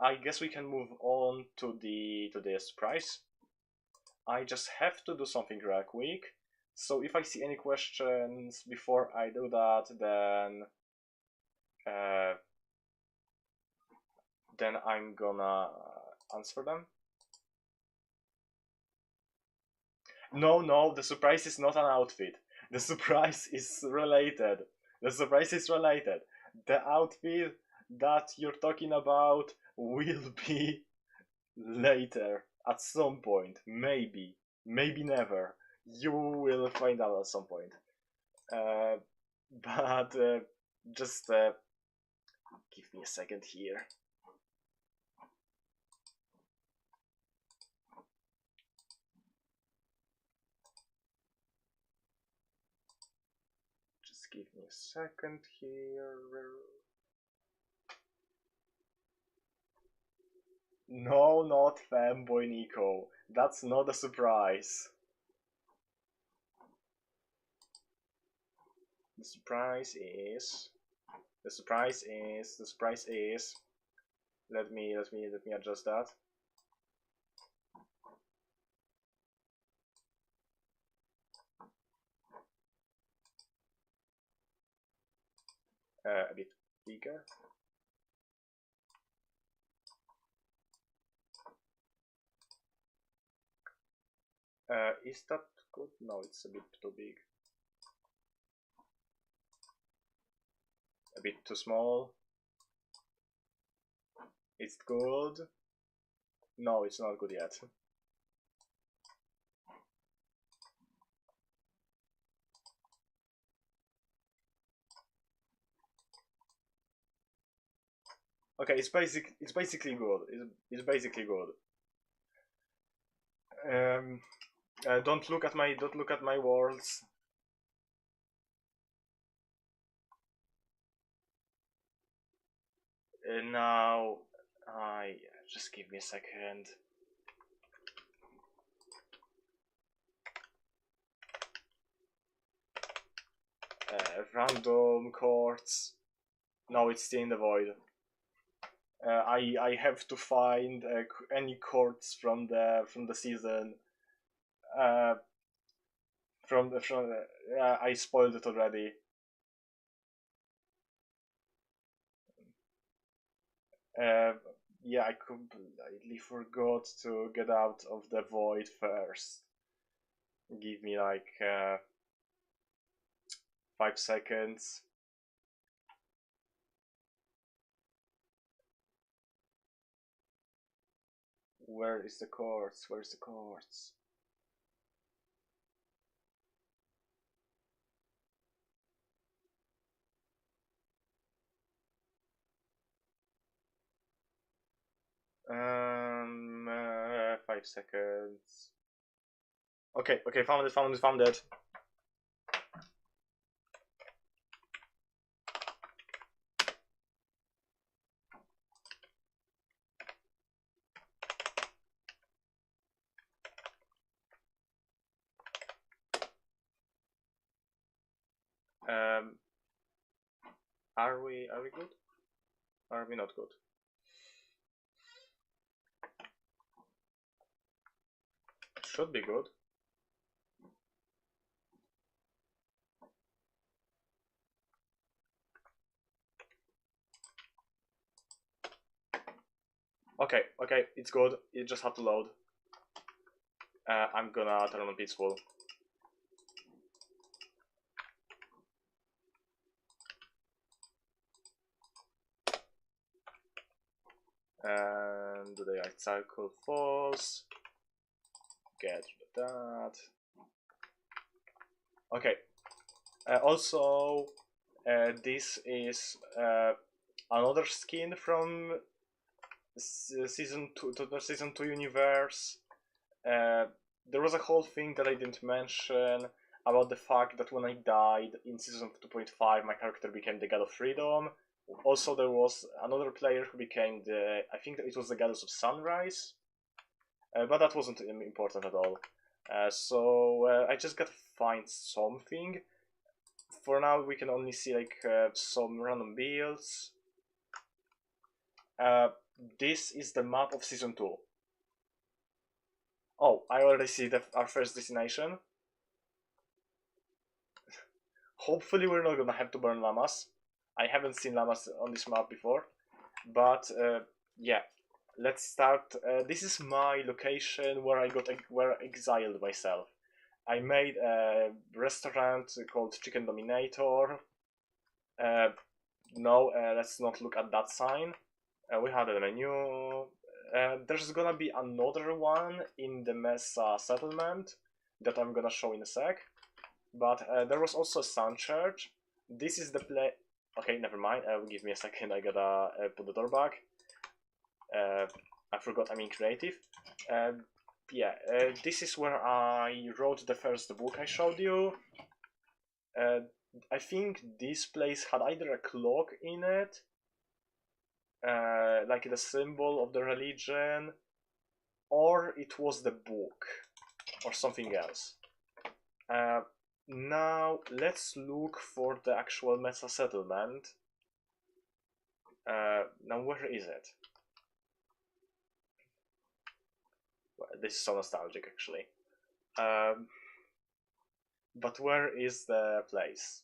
I guess we can move on to the surprise. I just have to do something real quick. So if I see any questions before I do that, then I'm gonna answer them. No, the surprise is not an outfit. The surprise is related. The surprise is related. The outfit that you're talking about will be later at some point. Maybe never. You will find out at some point. But just give me a second here. Just give me a second here. No, not fanboy Nico. That's not a surprise. The surprise is. Let me adjust that. A bit bigger. Is that good? No, it's a bit too big. A bit too small. It's good. No, it's not good yet. Okay, it's basically good. It's basically good. Don't look at my worlds. Now, just give me a second. Random chords. No, it's still in the void. I have to find any chords from the season. I spoiled it already. Yeah, I completely forgot to get out of the void first. Give me like 5 seconds. Where is the chords? Where's the chords? Um, 5 seconds. Okay, found it. Are we good? Or are we not good? Should be good. Okay, it's good. It just had to load. I'm gonna turn on peaceful. And do the right circle false. Get that. Okay. Also, this is another skin from season 2 to the season 2 universe. There was a whole thing that I didn't mention about the fact that when I died in season 2.5, my character became the God of Freedom. Also, there was another player who became I think that it was the Goddess of Sunrise, but that wasn't important at all. So I just gotta find something. For now, we can only see like some random builds. This is the map of season 2. Oh, I already see our first destination. Hopefully we're not gonna have to burn llamas. I haven't seen llamas on this map before. But yeah, let's start. This is my location where I exiled myself. I made a restaurant called Chicken Dominator. No, let's not look at that sign. We had a menu. There's gonna be another one in the Mesa settlement that I'm gonna show in a sec. But there was also a sun church. This is the place. Okay, never mind. Give me a second. I gotta put the door back. I forgot I'm in creative. Yeah, this is where I wrote the first book I showed you. I think this place had either a clock in it, like the symbol of the religion, or it was the book, or something else. Now, let's look for the actual Mesa settlement. Now, where is it? Well, this is so nostalgic, actually. But where is the place?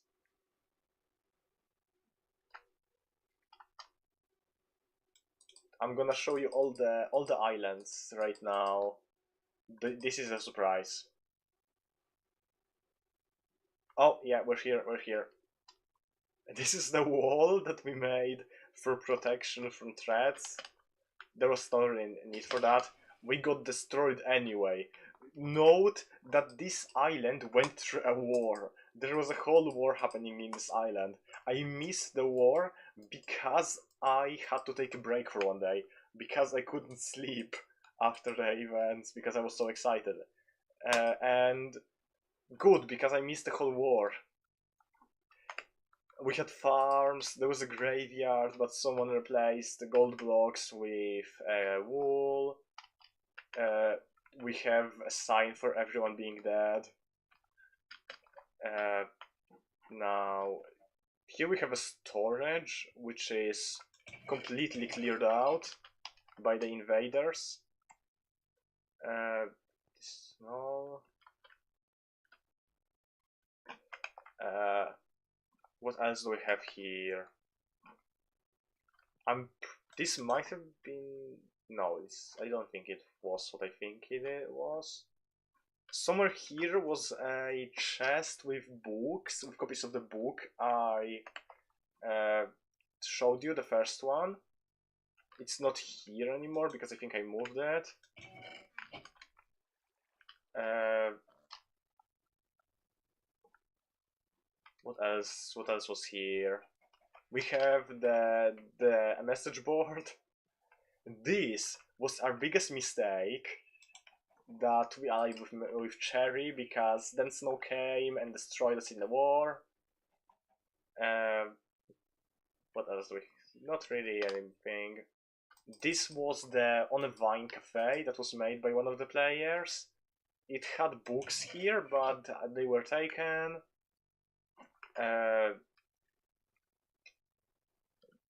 I'm gonna show you all the islands right now. This is a surprise. Oh yeah, we're here. This is the wall that we made for protection from threats. There was no need for that. We got destroyed anyway. Note that this island went through a war. There was a whole war happening in this island. I missed the war because I had to take a break for one day. Because I couldn't sleep after the events because I was so excited. And good, because I missed the whole war. We had farms, there was a graveyard, but someone replaced the gold blocks with wool. We have a sign for everyone being dead. Now, here we have a storage, which is completely cleared out by the invaders. Small. What else do we have here? This might have been... No, I don't think it was what I think it was. Somewhere here was a chest with books, with copies of the book I showed you, the first one. It's not here anymore because I think I moved it. What else was here? We have the message board. This was our biggest mistake that we allied with Cherry, because then Snow came and destroyed us in the war. What else do we... Not really anything. This was the On a Vine cafe that was made by one of the players. It had books here, but they were taken.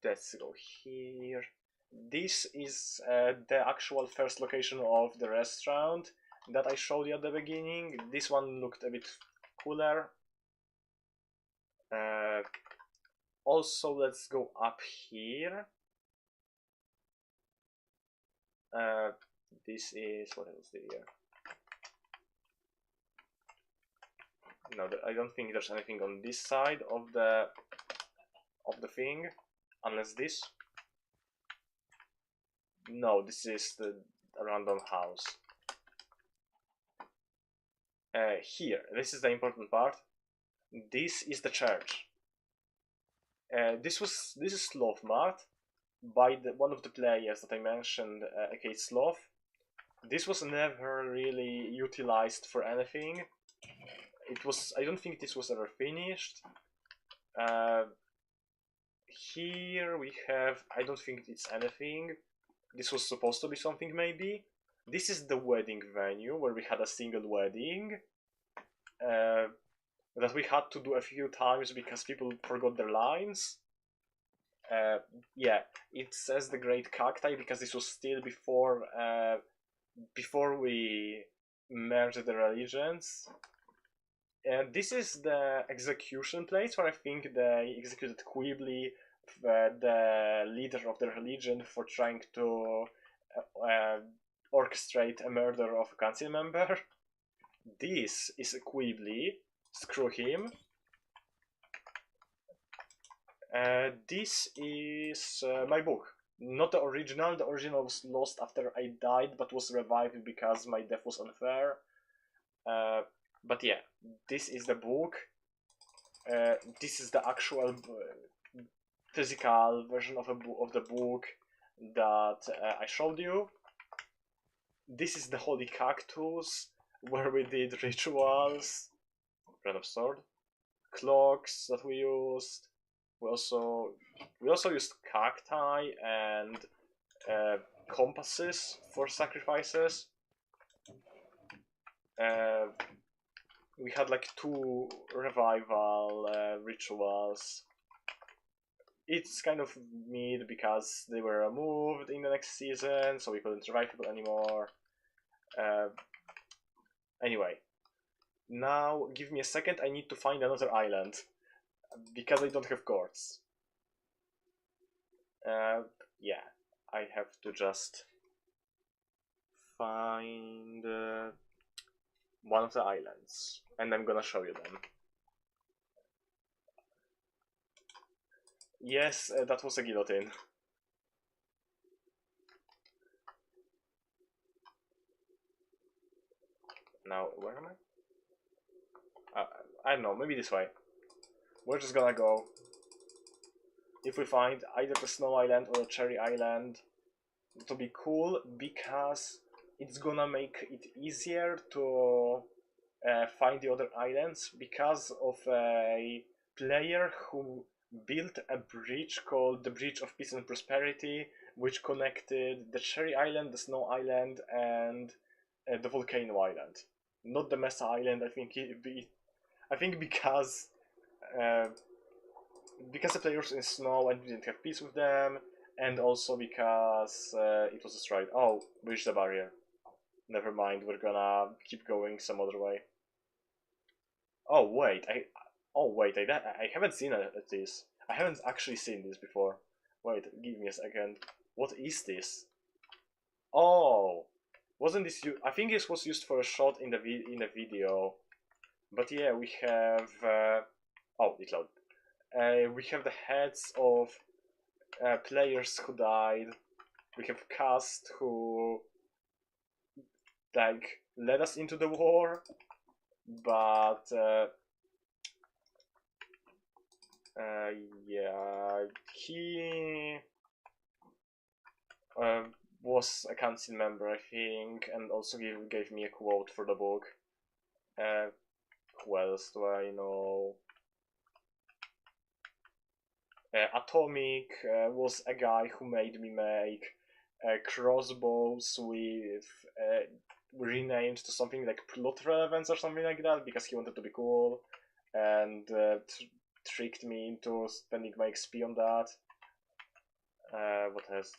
Let's go here. This is the actual first location of the restaurant that I showed you at the beginning. This one looked a bit cooler. Also, let's go up here. This is... what else did here? No, I don't think there's anything on this side of the thing, unless this. No, this is the random house. Here, this is the important part. This is the church. This is Sloth Mart by one of the players that I mentioned, aka Sloth. This was never really utilized for anything. I don't think this was ever finished. Here we have, I don't think it's anything. This was supposed to be something maybe. This is the wedding venue where we had a single wedding. That we had to do a few times because people forgot their lines. Yeah, it says the Great Cacti because this was still before we merged the religions. And this is the execution place where I think they executed Quibbly, the leader of the religion, for trying to orchestrate a murder of a council member. This is Quibbly. Screw him. This is my book. Not the original. The original was lost after I died, but was revived because my death was unfair. But yeah, this is the book. This is the actual physical version of the book that I showed you. This is the Holy Cactus, where we did rituals. Random sword. Clocks that we used. We also used cacti and compasses for sacrifices. We had like 2 revival rituals. It's kind of mid because they were removed in the next season, so we couldn't revive people anymore. Anyway, now give me a second, I need to find another island, because I don't have quartz. Yeah, I have to just find one of the islands, and I'm gonna show you them. Yes, that was a guillotine. Now, where am I? I don't know, maybe this way. We're just gonna go. If we find either the Snow Island or the Cherry Island, it'll be cool because it's gonna make it easier to find the other islands because of a player who built a bridge called the Bridge of Peace and Prosperity, which connected the Cherry Island, the Snow Island, and the Volcano Island. Not the Mesa Island. I think because the players in Snow and we didn't have peace with them, and also because it was destroyed. Oh, breached the barrier. Never mind, we're gonna keep going some other way. Oh wait, I haven't seen this. I haven't actually seen this before. Wait, give me a second. What is this? Oh, wasn't this used? I think this was used for a shot in the video. But yeah, we have. Oh, it loaded. We have the heads of players who died. We have cast who like led us into the war, but yeah, he was a council member, I think, and also gave me a quote for the book. Who else do I know? Atomic was a guy who made me make crossbows with renamed to something like plot relevance or something like that because he wanted to be cool, and tricked me into spending my XP on that. What else?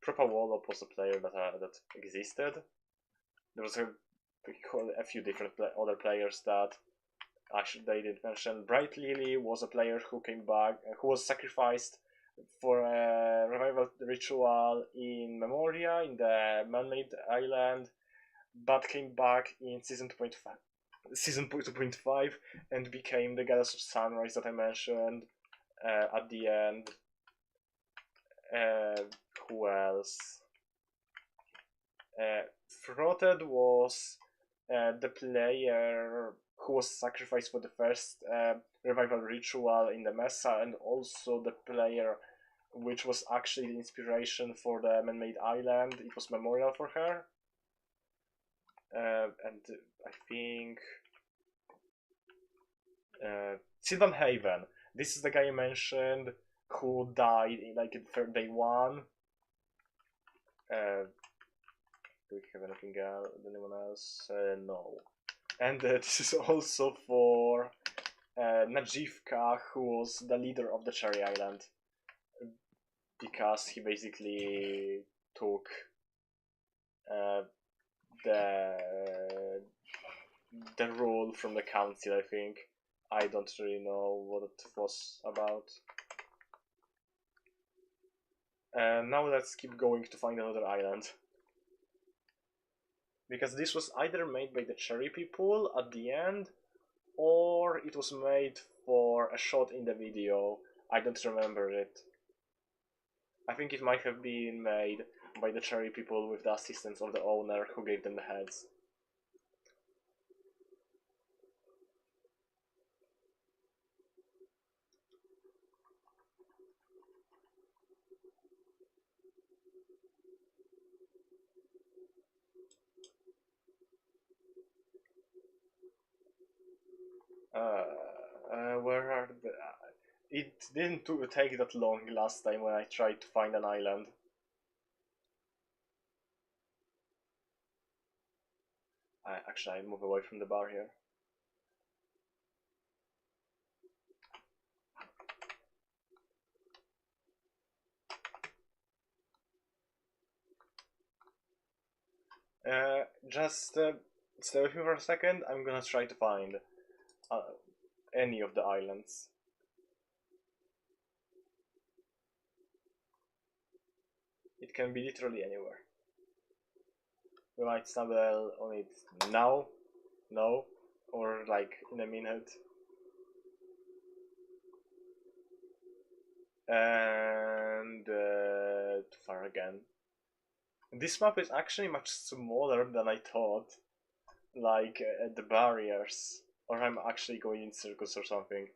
Proper Wallop was a player that existed. There was a few different other players that actually they didn't mention. Bright Lily was a player who came back, who was sacrificed for a revival ritual in Memoria, in the man-made island, but came back in season 2.5 and became the Goddess of Sunrise that I mentioned at the end. Who else? Frothed was the player who was sacrificed for the first revival ritual in the Mesa, and also the player which was actually the inspiration for the man-made island. It was memorial for her. And I think Sylvan Haven. This is the guy I mentioned who died like in day one. Do we have anything else? Anyone else? No. And this is also for Najivka, who was the leader of the Cherry Island, because he basically took the rule from the council, I think. I don't really know what it was about. Now let's keep going to find another island. Because this was either made by the Cherry people at the end, or it was made for a shot in the video. I don't remember it. I think it might have been made by the Cherry people with the assistance of the owner who gave them the heads. Where are the... It didn't take that long last time when I tried to find an island. Actually, I move away from the bar here. Just stay with me for a second. I'm gonna try to find any of the islands. It can be literally anywhere. We might stumble on it now, no, or like in a minute. And too far again. This map is actually much smaller than I thought. Like the barriers, or I'm actually going in circles or something.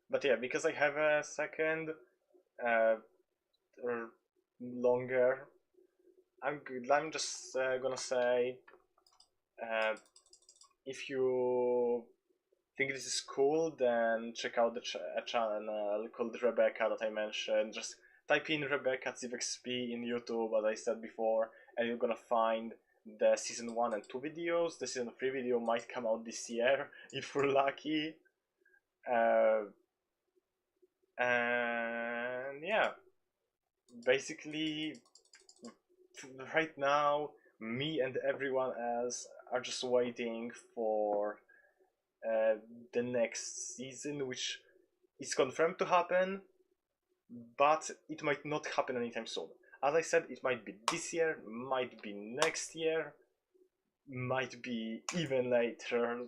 But yeah, because I have a second or longer, I'm just gonna say, if you think this is cool, then check out the channel called Rebecca that I mentioned. Just type in Rebecca CIVEXP in YouTube, as I said before, and you're gonna find the season 1 and 2 videos. The season 3 video might come out this year if we're lucky. And yeah, basically, right now, me and everyone else are just waiting for the next season, which is confirmed to happen, but it might not happen anytime soon. As I said, it might be this year, might be next year, might be even later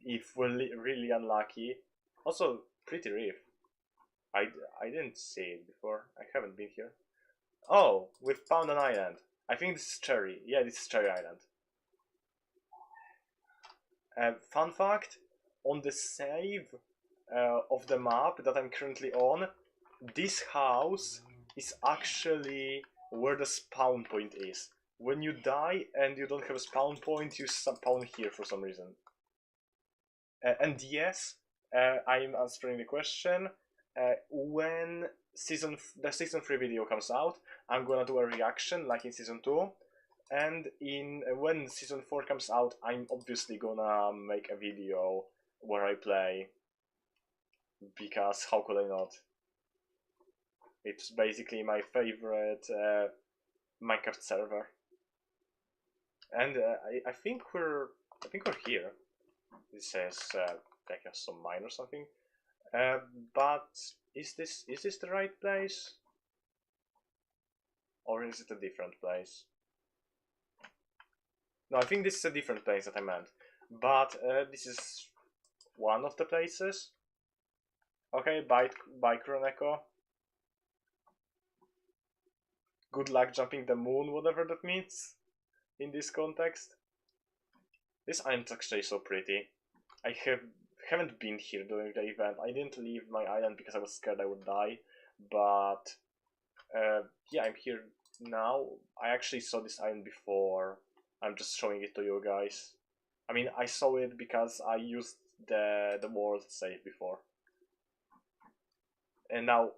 if we're really unlucky. Also, Pretty Reef. I didn't see it before. I haven't been here. Oh, we've found an island. I think this is Cherry. Yeah, this is Cherry Island. Fun fact, on the save of the map that I'm currently on, this house is actually where the spawn point is. When you die and you don't have a spawn point, you spawn here for some reason. And yes, I'm answering the question. When the season 3 video comes out, I'm gonna do a reaction like in season 2. And when season 4 comes out, I'm obviously gonna make a video where I play, because how could I not? It's basically my favorite Minecraft server. And I think we're here. It says like some mine or something. But is this the right place? Or is it a different place? No, I think this is a different place that I meant. But this is one of the places. Okay, bye Kroneko. Good luck jumping the moon, whatever that means in this context. This island's actually so pretty. I haven't been here during the event. I didn't leave my island because I was scared I would die, but yeah, I'm here now. I actually saw this island before. I'm just showing it to you guys. I mean, I saw it because I used the world save before. And now,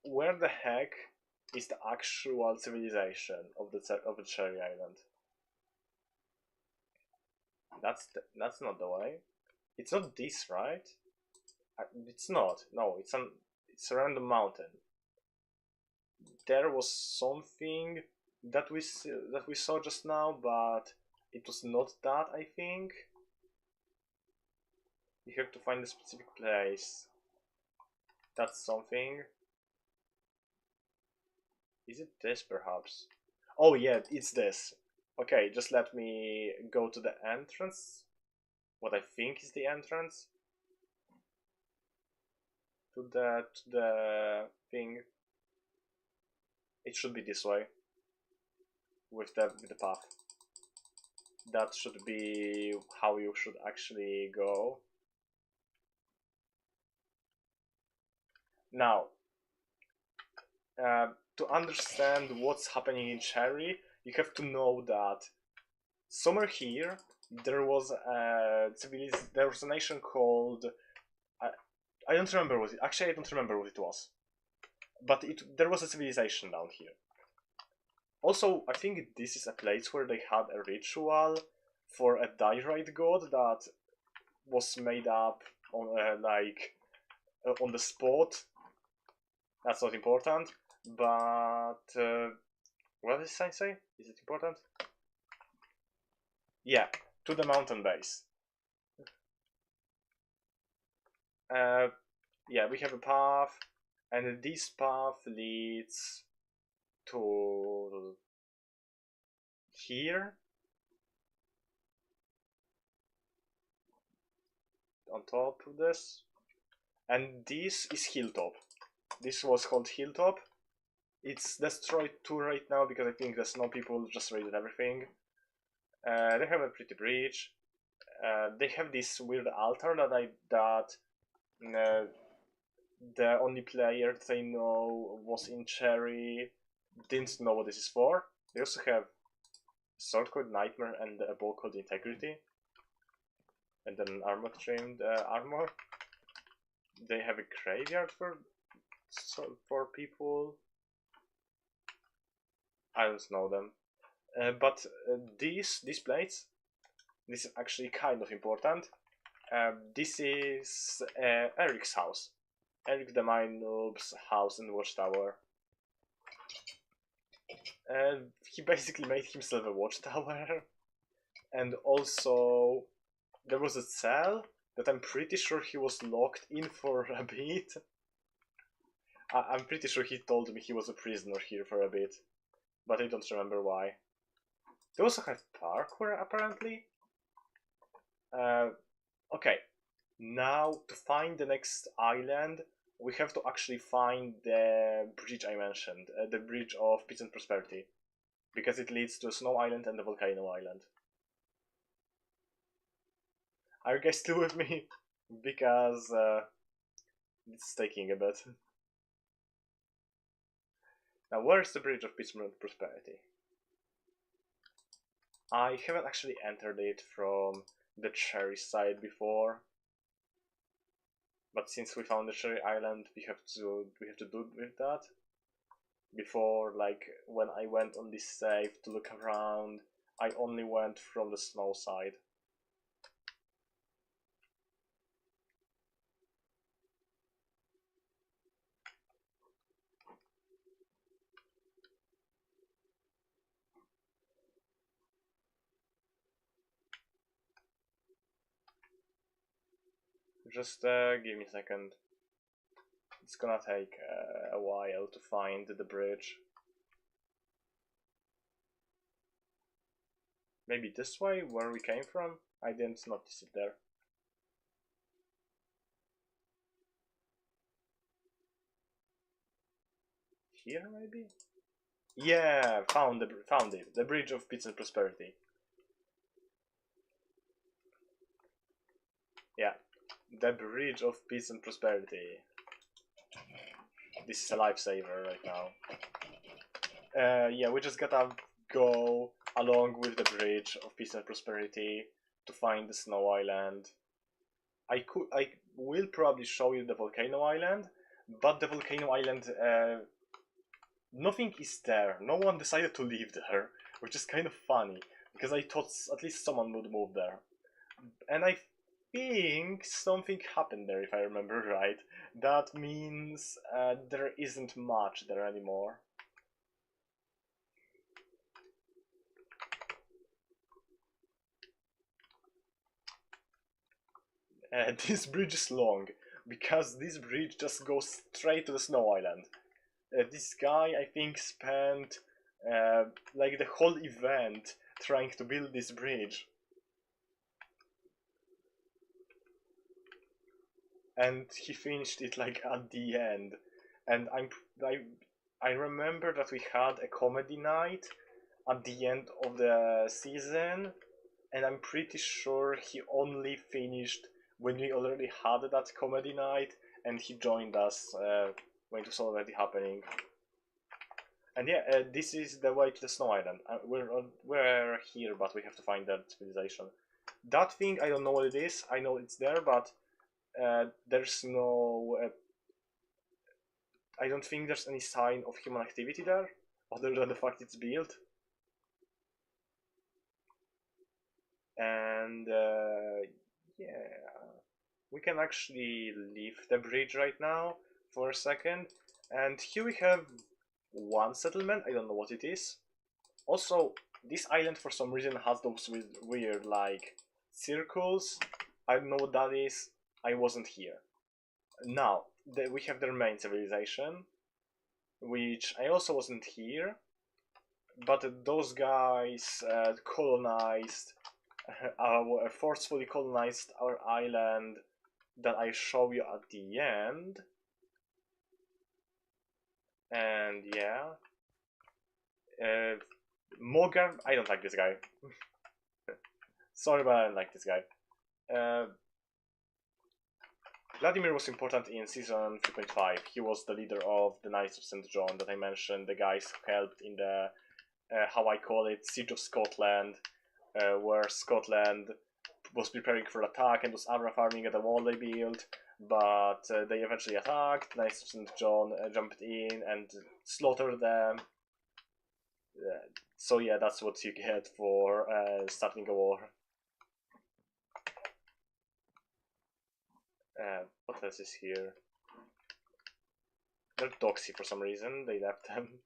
where the heck is the actual civilization of the Cherry Island? That's not the way. It's not this, right? It's not. No, it's a random mountain. There was something that we saw just now, but it was not that. I think you have to find a specific place. That's something. Is it this, perhaps? Oh yeah, it's this. Okay, just let me go to the entrance. What I think is the entrance to the thing. It should be this way with the path. That should be how you should actually go. Now, to understand what's happening in Cherry, you have to know that somewhere here there was a nation called I don't remember what it actually I don't remember what it was, but there was a civilization down here. Also, I think this is a place where they had a ritual for a diorite god that was made up on on the spot. That's not important, but what does sign say? Is it important? Yeah, to the mountain base. Yeah, we have a path, and this path leads to here. On top of this, and this is Hilltop. This was called Hilltop. It's destroyed too right now because I think the snow people just raided everything. They have a pretty bridge. They have this weird altar that the only player that I know was in Cherry didn't know what this is for. They also have a sword called Nightmare and a bow called Integrity, and then armor trimmed armor. They have a graveyard for people. I don't know them, but these plates, this is actually kind of important. This is Erik's house, Erik the Mine Noob's house and watchtower. He basically made himself a watchtower, and also there was a cell that I'm pretty sure he was locked in for a bit. I'm pretty sure he told me he was a prisoner here for a bit, but I don't remember why. They also have parkour, apparently. Okay, now to find the next island, we have to actually find the bridge I mentioned, the bridge of peace and prosperity, because it leads to a snow island and a volcano island. Are you guys still with me? Because it's taking a bit. Now, where's the bridge of peace and prosperity? I haven't actually entered it from the Cherry side before, but since we found the Cherry Island, we have to do with that. Before, like when I went on this save to look around, I only went from the snow side. Just give me a second. It's gonna take a while to find the bridge. Maybe this way, where we came from? I didn't notice it there. Here, maybe? Yeah, found it. The Bridge of Peace and Prosperity. Yeah, the Bridge of Peace and Prosperity. This is a lifesaver right now. Yeah, we just gotta go along with the Bridge of Peace and Prosperity to find the Snow Island. I will probably show you the Volcano Island, but the Volcano Island, nothing is there. No one decided to live there, which is kind of funny, because I thought at least someone would move there. And I think something happened there, if I remember right. That means there isn't much there anymore. This bridge is long, because this bridge just goes straight to the Snow Island. This guy, I think, spent like the whole event trying to build this bridge. And he finished it like at the end. And I remember that we had a comedy night at the end of the season, and I'm pretty sure he only finished when we already had that comedy night, and he joined us when it was already happening. And yeah, this is the way to the Snow Island. We're here, but we have to find that civilization. That thing, I don't know what it is. I know it's there, but there's no. I don't think there's any sign of human activity there, other than the fact it's built. And yeah, we can actually leave the bridge right now for a second. And here we have one settlement. I don't know what it is. Also, this island for some reason has those weird like circles. I don't know what that is. I wasn't here. Now, we have their main civilization, which I also wasn't here. But those guys colonized, forcefully colonized our island that I show you at the end. And yeah, Mogar, I don't like this guy. Sorry, but I don't like this guy. Vladimir was important in season 3.5. He was the leader of the Knights of St. John that I mentioned, the guys who helped in the, how I call it, Siege of Scotland, where Scotland was preparing for attack and was Abra farming at the wall they built, but they eventually attacked. The Knights of St. John jumped in and slaughtered them. So yeah, that's what you get for starting a war. What else is here? They're doxy for some reason. They left them.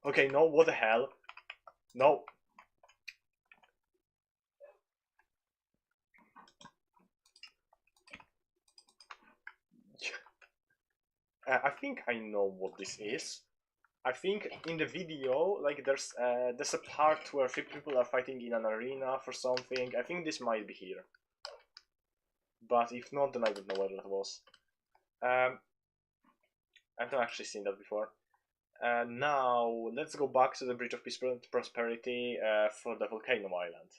Okay, no, what the hell? No. I think I know what this is. I think in the video, like there's a part where people are fighting in an arena for something. I think this might be here. But if not, then I don't know where that was. I've not actually seen that before. Now, let's go back to the Bridge of Peace and Prosperity for the Volcano Island.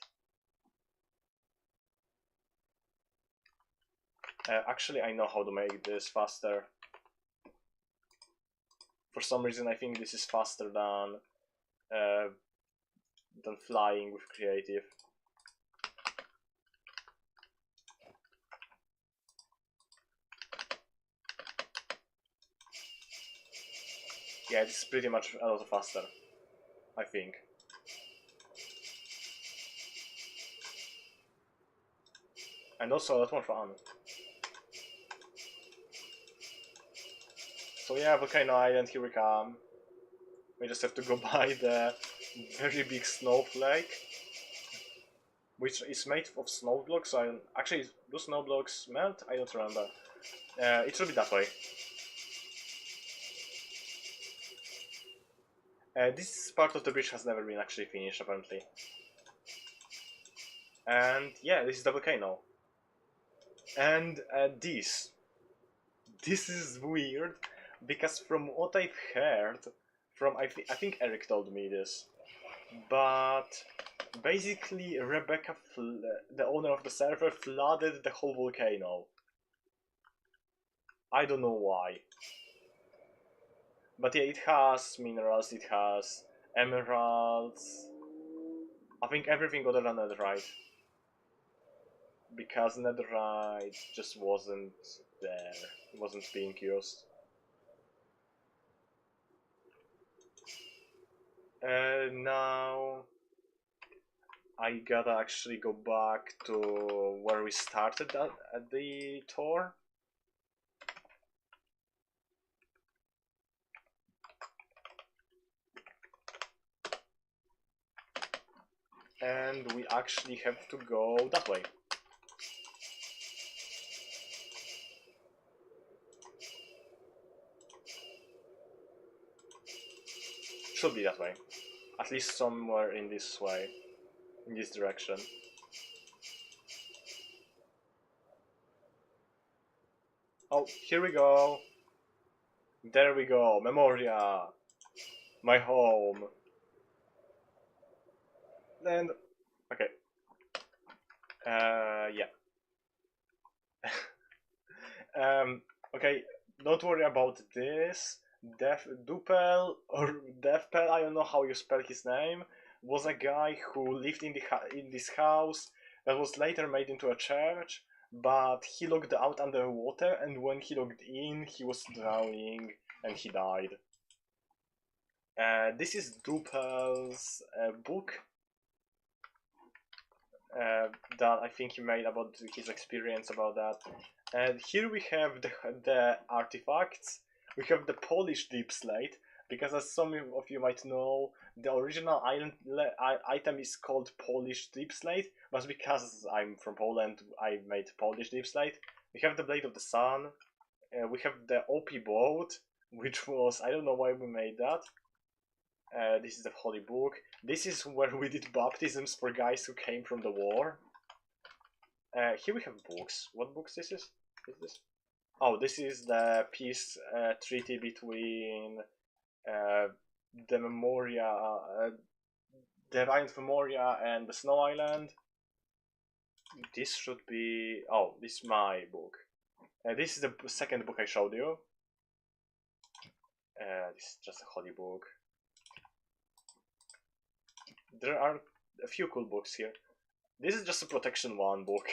Actually, I know how to make this faster. For some reason, I think this is faster than flying with creative. Yeah, it's pretty much a lot faster, I think. And also a lot more fun. So yeah, Volcano Island, here we come. We just have to go by the very big snowflake, which is made of snow blocks. So actually, do snow blocks melt? I don't remember. It should be that way. This part of the bridge has never been actually finished, apparently. And yeah, this is the volcano. And this is weird because from what I've heard, from I think Erik told me this, but basically Rebecca, the owner of the server, flooded the whole volcano. I don't know why. But yeah, it has minerals, it has emeralds. I think everything other than netherite. Because netherite just wasn't there. It wasn't being used. Now I gotta actually go back to where we started at the tour. And we actually have to go that way. Should be that way. At least somewhere in this way. In this direction. Oh, here we go. There we go. Memoria. My home. And okay. Yeah. Okay. Don't worry about this. Dupel or Defpel, I don't know how you spell his name, was a guy who lived in in this house that was later made into a church, but he looked out underwater, and when he looked in, he was drowning and he died. This is Dupel's book that I think he made about his experience about that. And here we have the artifacts. We have the Polish deep slate, because as some of you might know, the original item is called Polish deep slate, but because I'm from Poland, I made Polish deep slate. We have the Blade of the Sun. We have the OP boat, which was, I don't know why we made that. This is the Holy Book. This is where we did baptisms for guys who came from the war. Here we have books. What books this is? This? Oh, this is the peace treaty between the Memoria, the Valiant Memoria and the Snow Island. This should be... Oh, this is my book. This is the second book I showed you. This is just a Holy Book. There are a few cool books here. This is just a Protection 1 book.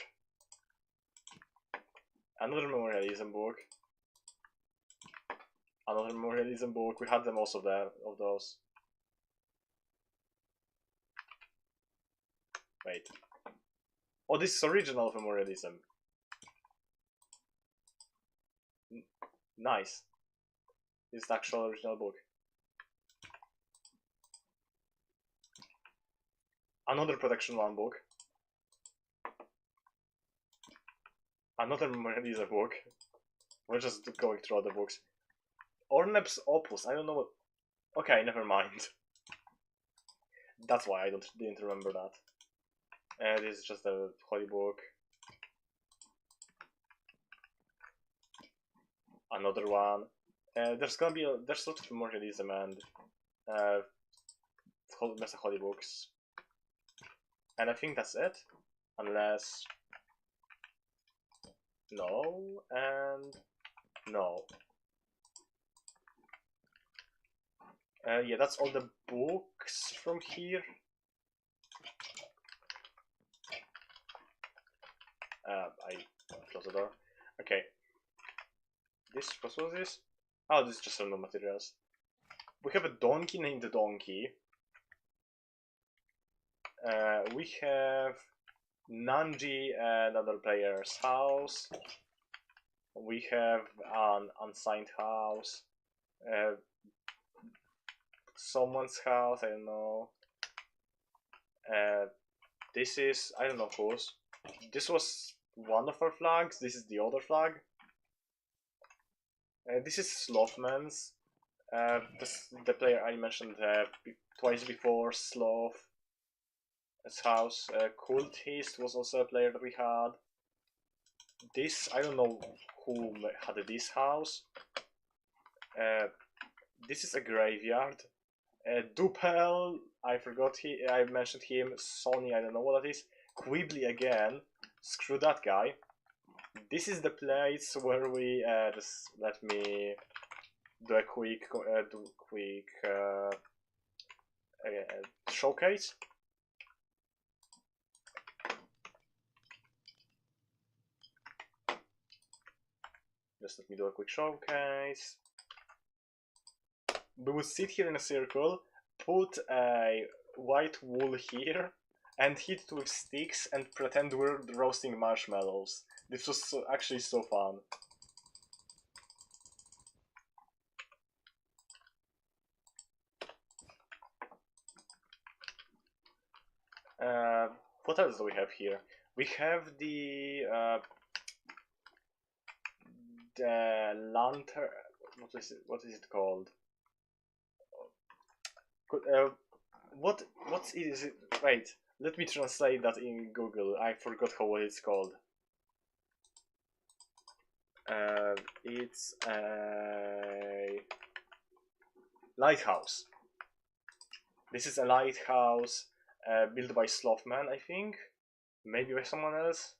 Another Memorialism book. Another Memorialism book. We had the most of those. Wait. Oh, this is original Memorialism. Nice. This is the actual original book. Another Protection 1 book. Another Memorialism book. We're just going through other books. Ornep's Opus. I don't know what... Okay, never mind. That's why I didn't remember that. This is just a Holy Book. Another one. There's lots of Memorialism and Holy Books. And I think that's it. Unless... No, and... No. Yeah, that's all the books from here. I close the door. Okay. What was this? Oh, this is just random materials. We have a donkey named Donkey. We have Nanji, another player's house. We have an unsigned house. Someone's house, I don't know. This is, I don't know whose. This was one of our flags, this is the other flag. This is Slothman's. The player I mentioned twice before, Sloth. house. Cultist was also a player that we had. This, I don't know who had this house. This is a graveyard. Dupel, I forgot I mentioned him. Sony, I don't know what that is. Quibbly again. Screw that guy. This is the place where we just let me do a quick showcase. Just let me do a quick showcase. We would sit here in a circle, put a white wool here, and hit it with sticks and pretend we're roasting marshmallows. This was actually so fun. What else do we have here? We have the lantern. What is it called? What is it? Wait, let me translate that in Google. I forgot what it's called. It's a lighthouse. This is a lighthouse built by Slothman, I think. Maybe by someone else.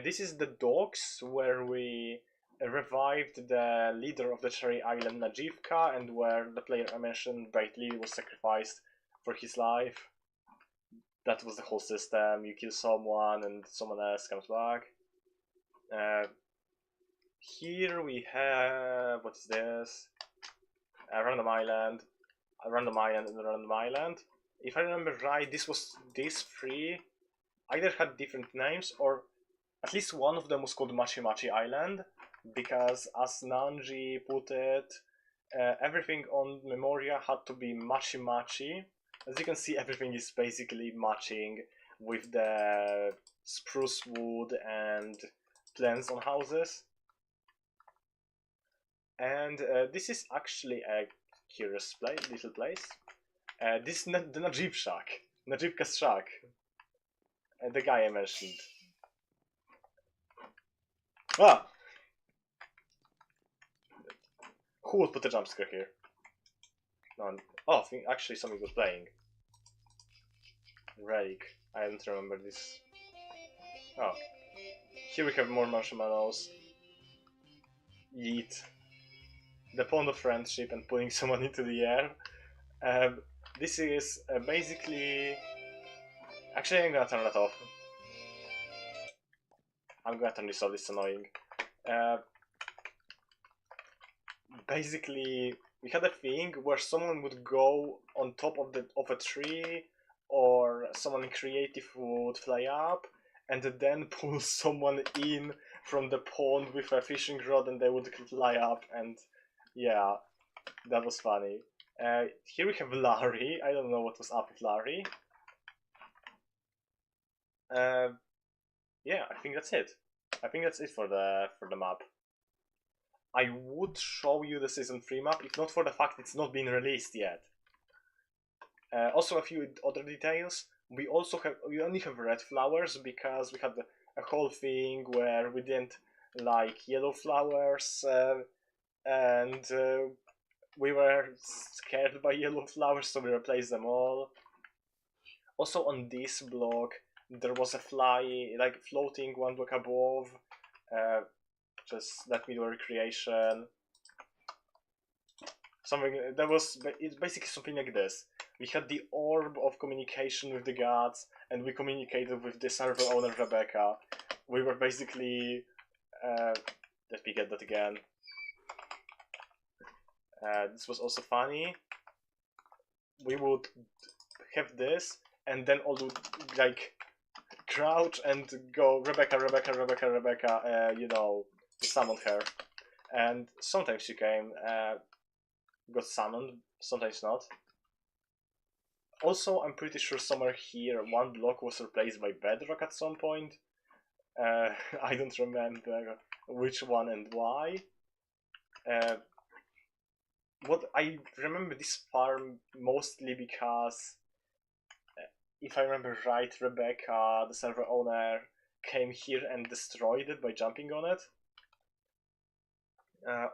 This is the docks where we revived the leader of the Cherry Island, Najivka, and where the player I mentioned, Brightly, was sacrificed for his life. That was the whole system. You kill someone and someone else comes back. Here we have, what is this? A random island, a random island, and a random island. If I remember right, these three either had different names or at least one of them was called Machi Machi Island, because as Nanji put it, everything on Memoria had to be Machi Machi. As you can see, everything is basically matching with the spruce wood and plants on houses. And this is actually a curious little place. This is the Najib shack, Najibka's shack, the guy I mentioned. Ah! Who would put a jump scare here? No, oh, I think actually somebody was playing. Erik. I don't remember this. Oh. Here we have more marshmallows. Yeet. The pond of friendship and putting someone into the air. This is basically... Actually, I'm gonna turn that off. I'm gonna turn this off, it's annoying. Basically, we had a thing where someone would go on top of a tree, or someone creative would fly up and then pull someone in from the pond with a fishing rod, and they would fly up, and yeah, that was funny. Here we have Larry. I don't know what was up with Larry. Yeah, I think that's it. I think that's it for the map. I would show you the Season 3 map, if not for the fact it's not been released yet. Also a few other details. We only have red flowers because we had a whole thing where we didn't like yellow flowers, and we were scared by yellow flowers, so we replaced them all. Also on this block, there was a floating one block above. Just let me do a recreation. It's basically something like this. We had the orb of communication with the gods, and we communicated with the server owner Rebecca. We were basically... let me get that again. This was also funny. We would have this, and then all would like crouch and go Rebecca, Rebecca, Rebecca, Rebecca, you know, summoned her. And sometimes she came, got summoned, sometimes not. Also, I'm pretty sure somewhere here one block was replaced by bedrock at some point. I don't remember which one and why. What I remember this farm mostly because if I remember right, Rebecca, the server owner, came here and destroyed it by jumping on it.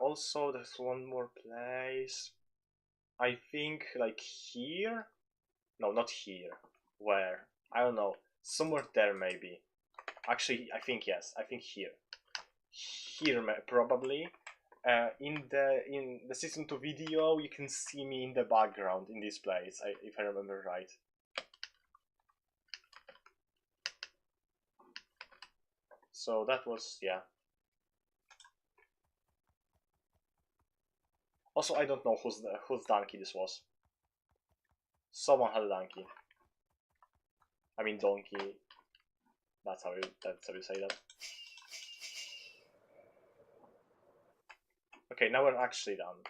Also, there's one more place. I think like here? No, not here. Where? I don't know. Somewhere there maybe. Actually, I think yes. I think here. Here probably. In the season 2 video, you can see me in the background in this place, if I remember right. So that was, yeah. Also, I don't know whose donkey this was. Someone had a donkey. I mean donkey. That's how you say that. Okay, now we're actually done.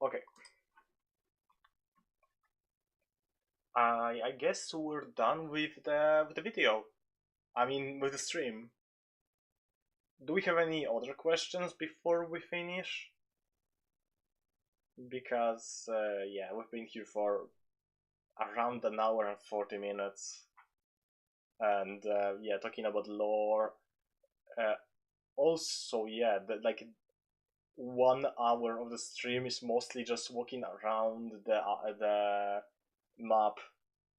Okay. I guess we're done with the video. I mean, with the stream. Do we have any other questions before we finish? Because yeah, we've been here for around an hour and 40 minutes, and yeah, talking about lore. Also, yeah, like 1 hour of the stream is mostly just walking around the map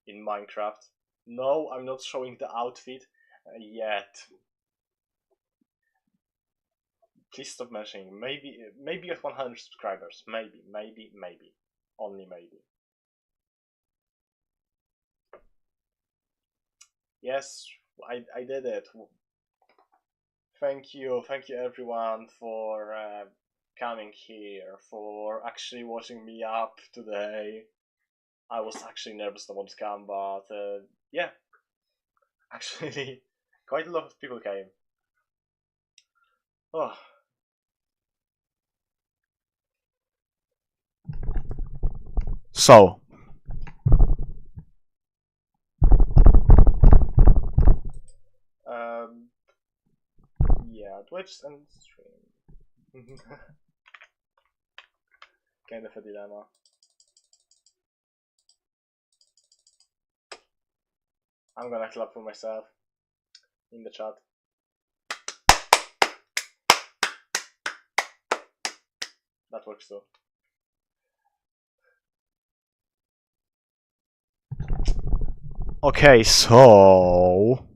in Minecraft. No, I'm not showing the outfit yet. Please stop mentioning. Maybe at 100 subscribers. Maybe. Only maybe. Yes, I did it. Thank you everyone for coming here, for actually watching me up today. I was actually nervous about the scam, but yeah, actually, quite a lot of people came. Oh. So, yeah, Twitch and stream. Kind of a dilemma. I'm gonna clap for myself in the chat. That works too. Okay, so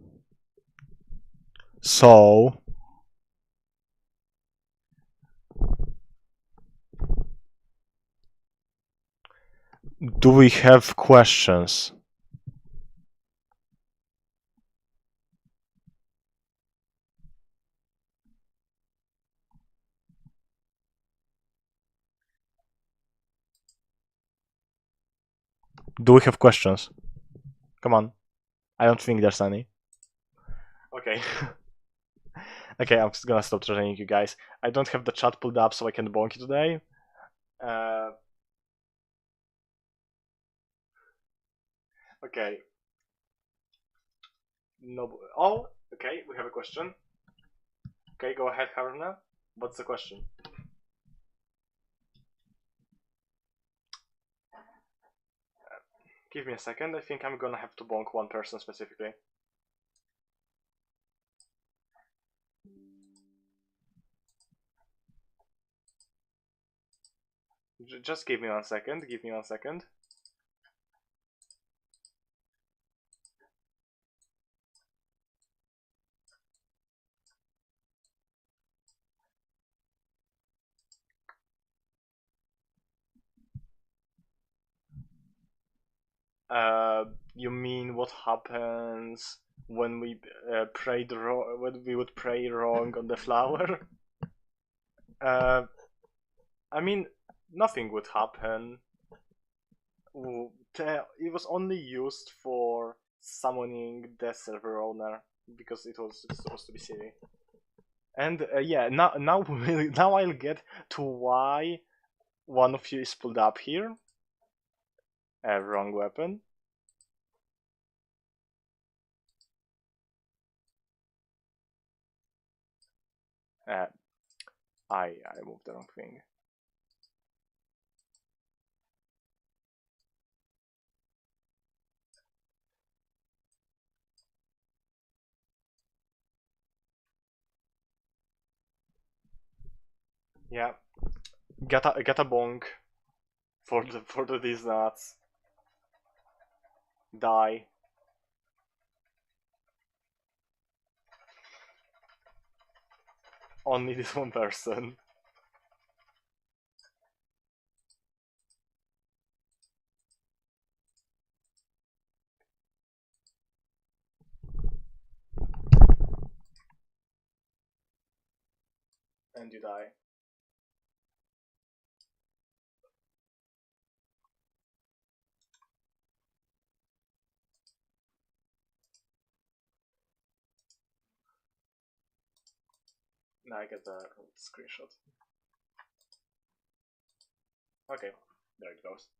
do we have questions? Do we have questions? Come on. I don't think there's any. Okay. Okay, I'm just gonna stop threatening you guys. I don't have the chat pulled up so I can bonk you today. Okay. No. Oh, okay, we have a question. Okay, go ahead, Haruna. What's the question? Give me a second. I think I'm gonna have to bonk one person specifically. Just give me 1 second. Give me 1 second. You mean what happens when we prayed wrong? When we would pray wrong on the flower? I mean, nothing would happen. It was only used for summoning the server owner because it was supposed to be silly. And yeah, now I'll get to why one of you is pulled up here. Wrong weapon. I moved the wrong thing. Yeah, get a bonk for these nuts. Die. Only this one person. And you die. Now I get the screenshot. Okay, there it goes.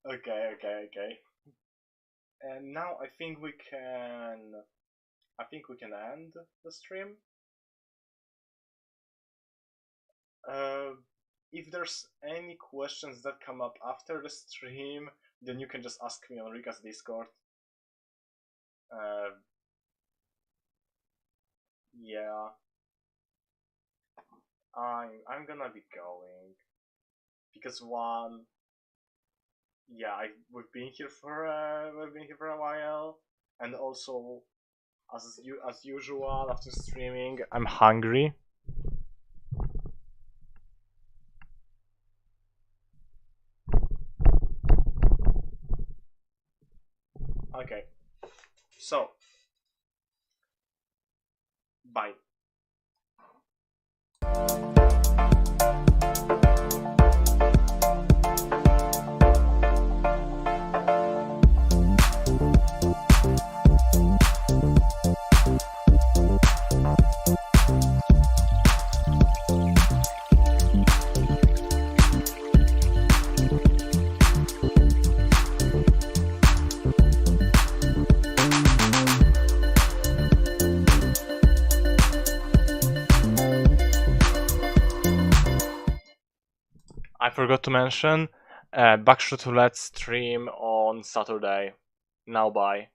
Okay. And now I think we can end the stream. If there's any questions that come up after the stream, then you can just ask me on Rika's Discord. Yeah. I'm gonna be going because one, yeah, we've been here for a while, and also as usual after streaming, I'm hungry. Okay, so bye. I forgot to mention, Backshot Roulette stream on Saturday. Now bye.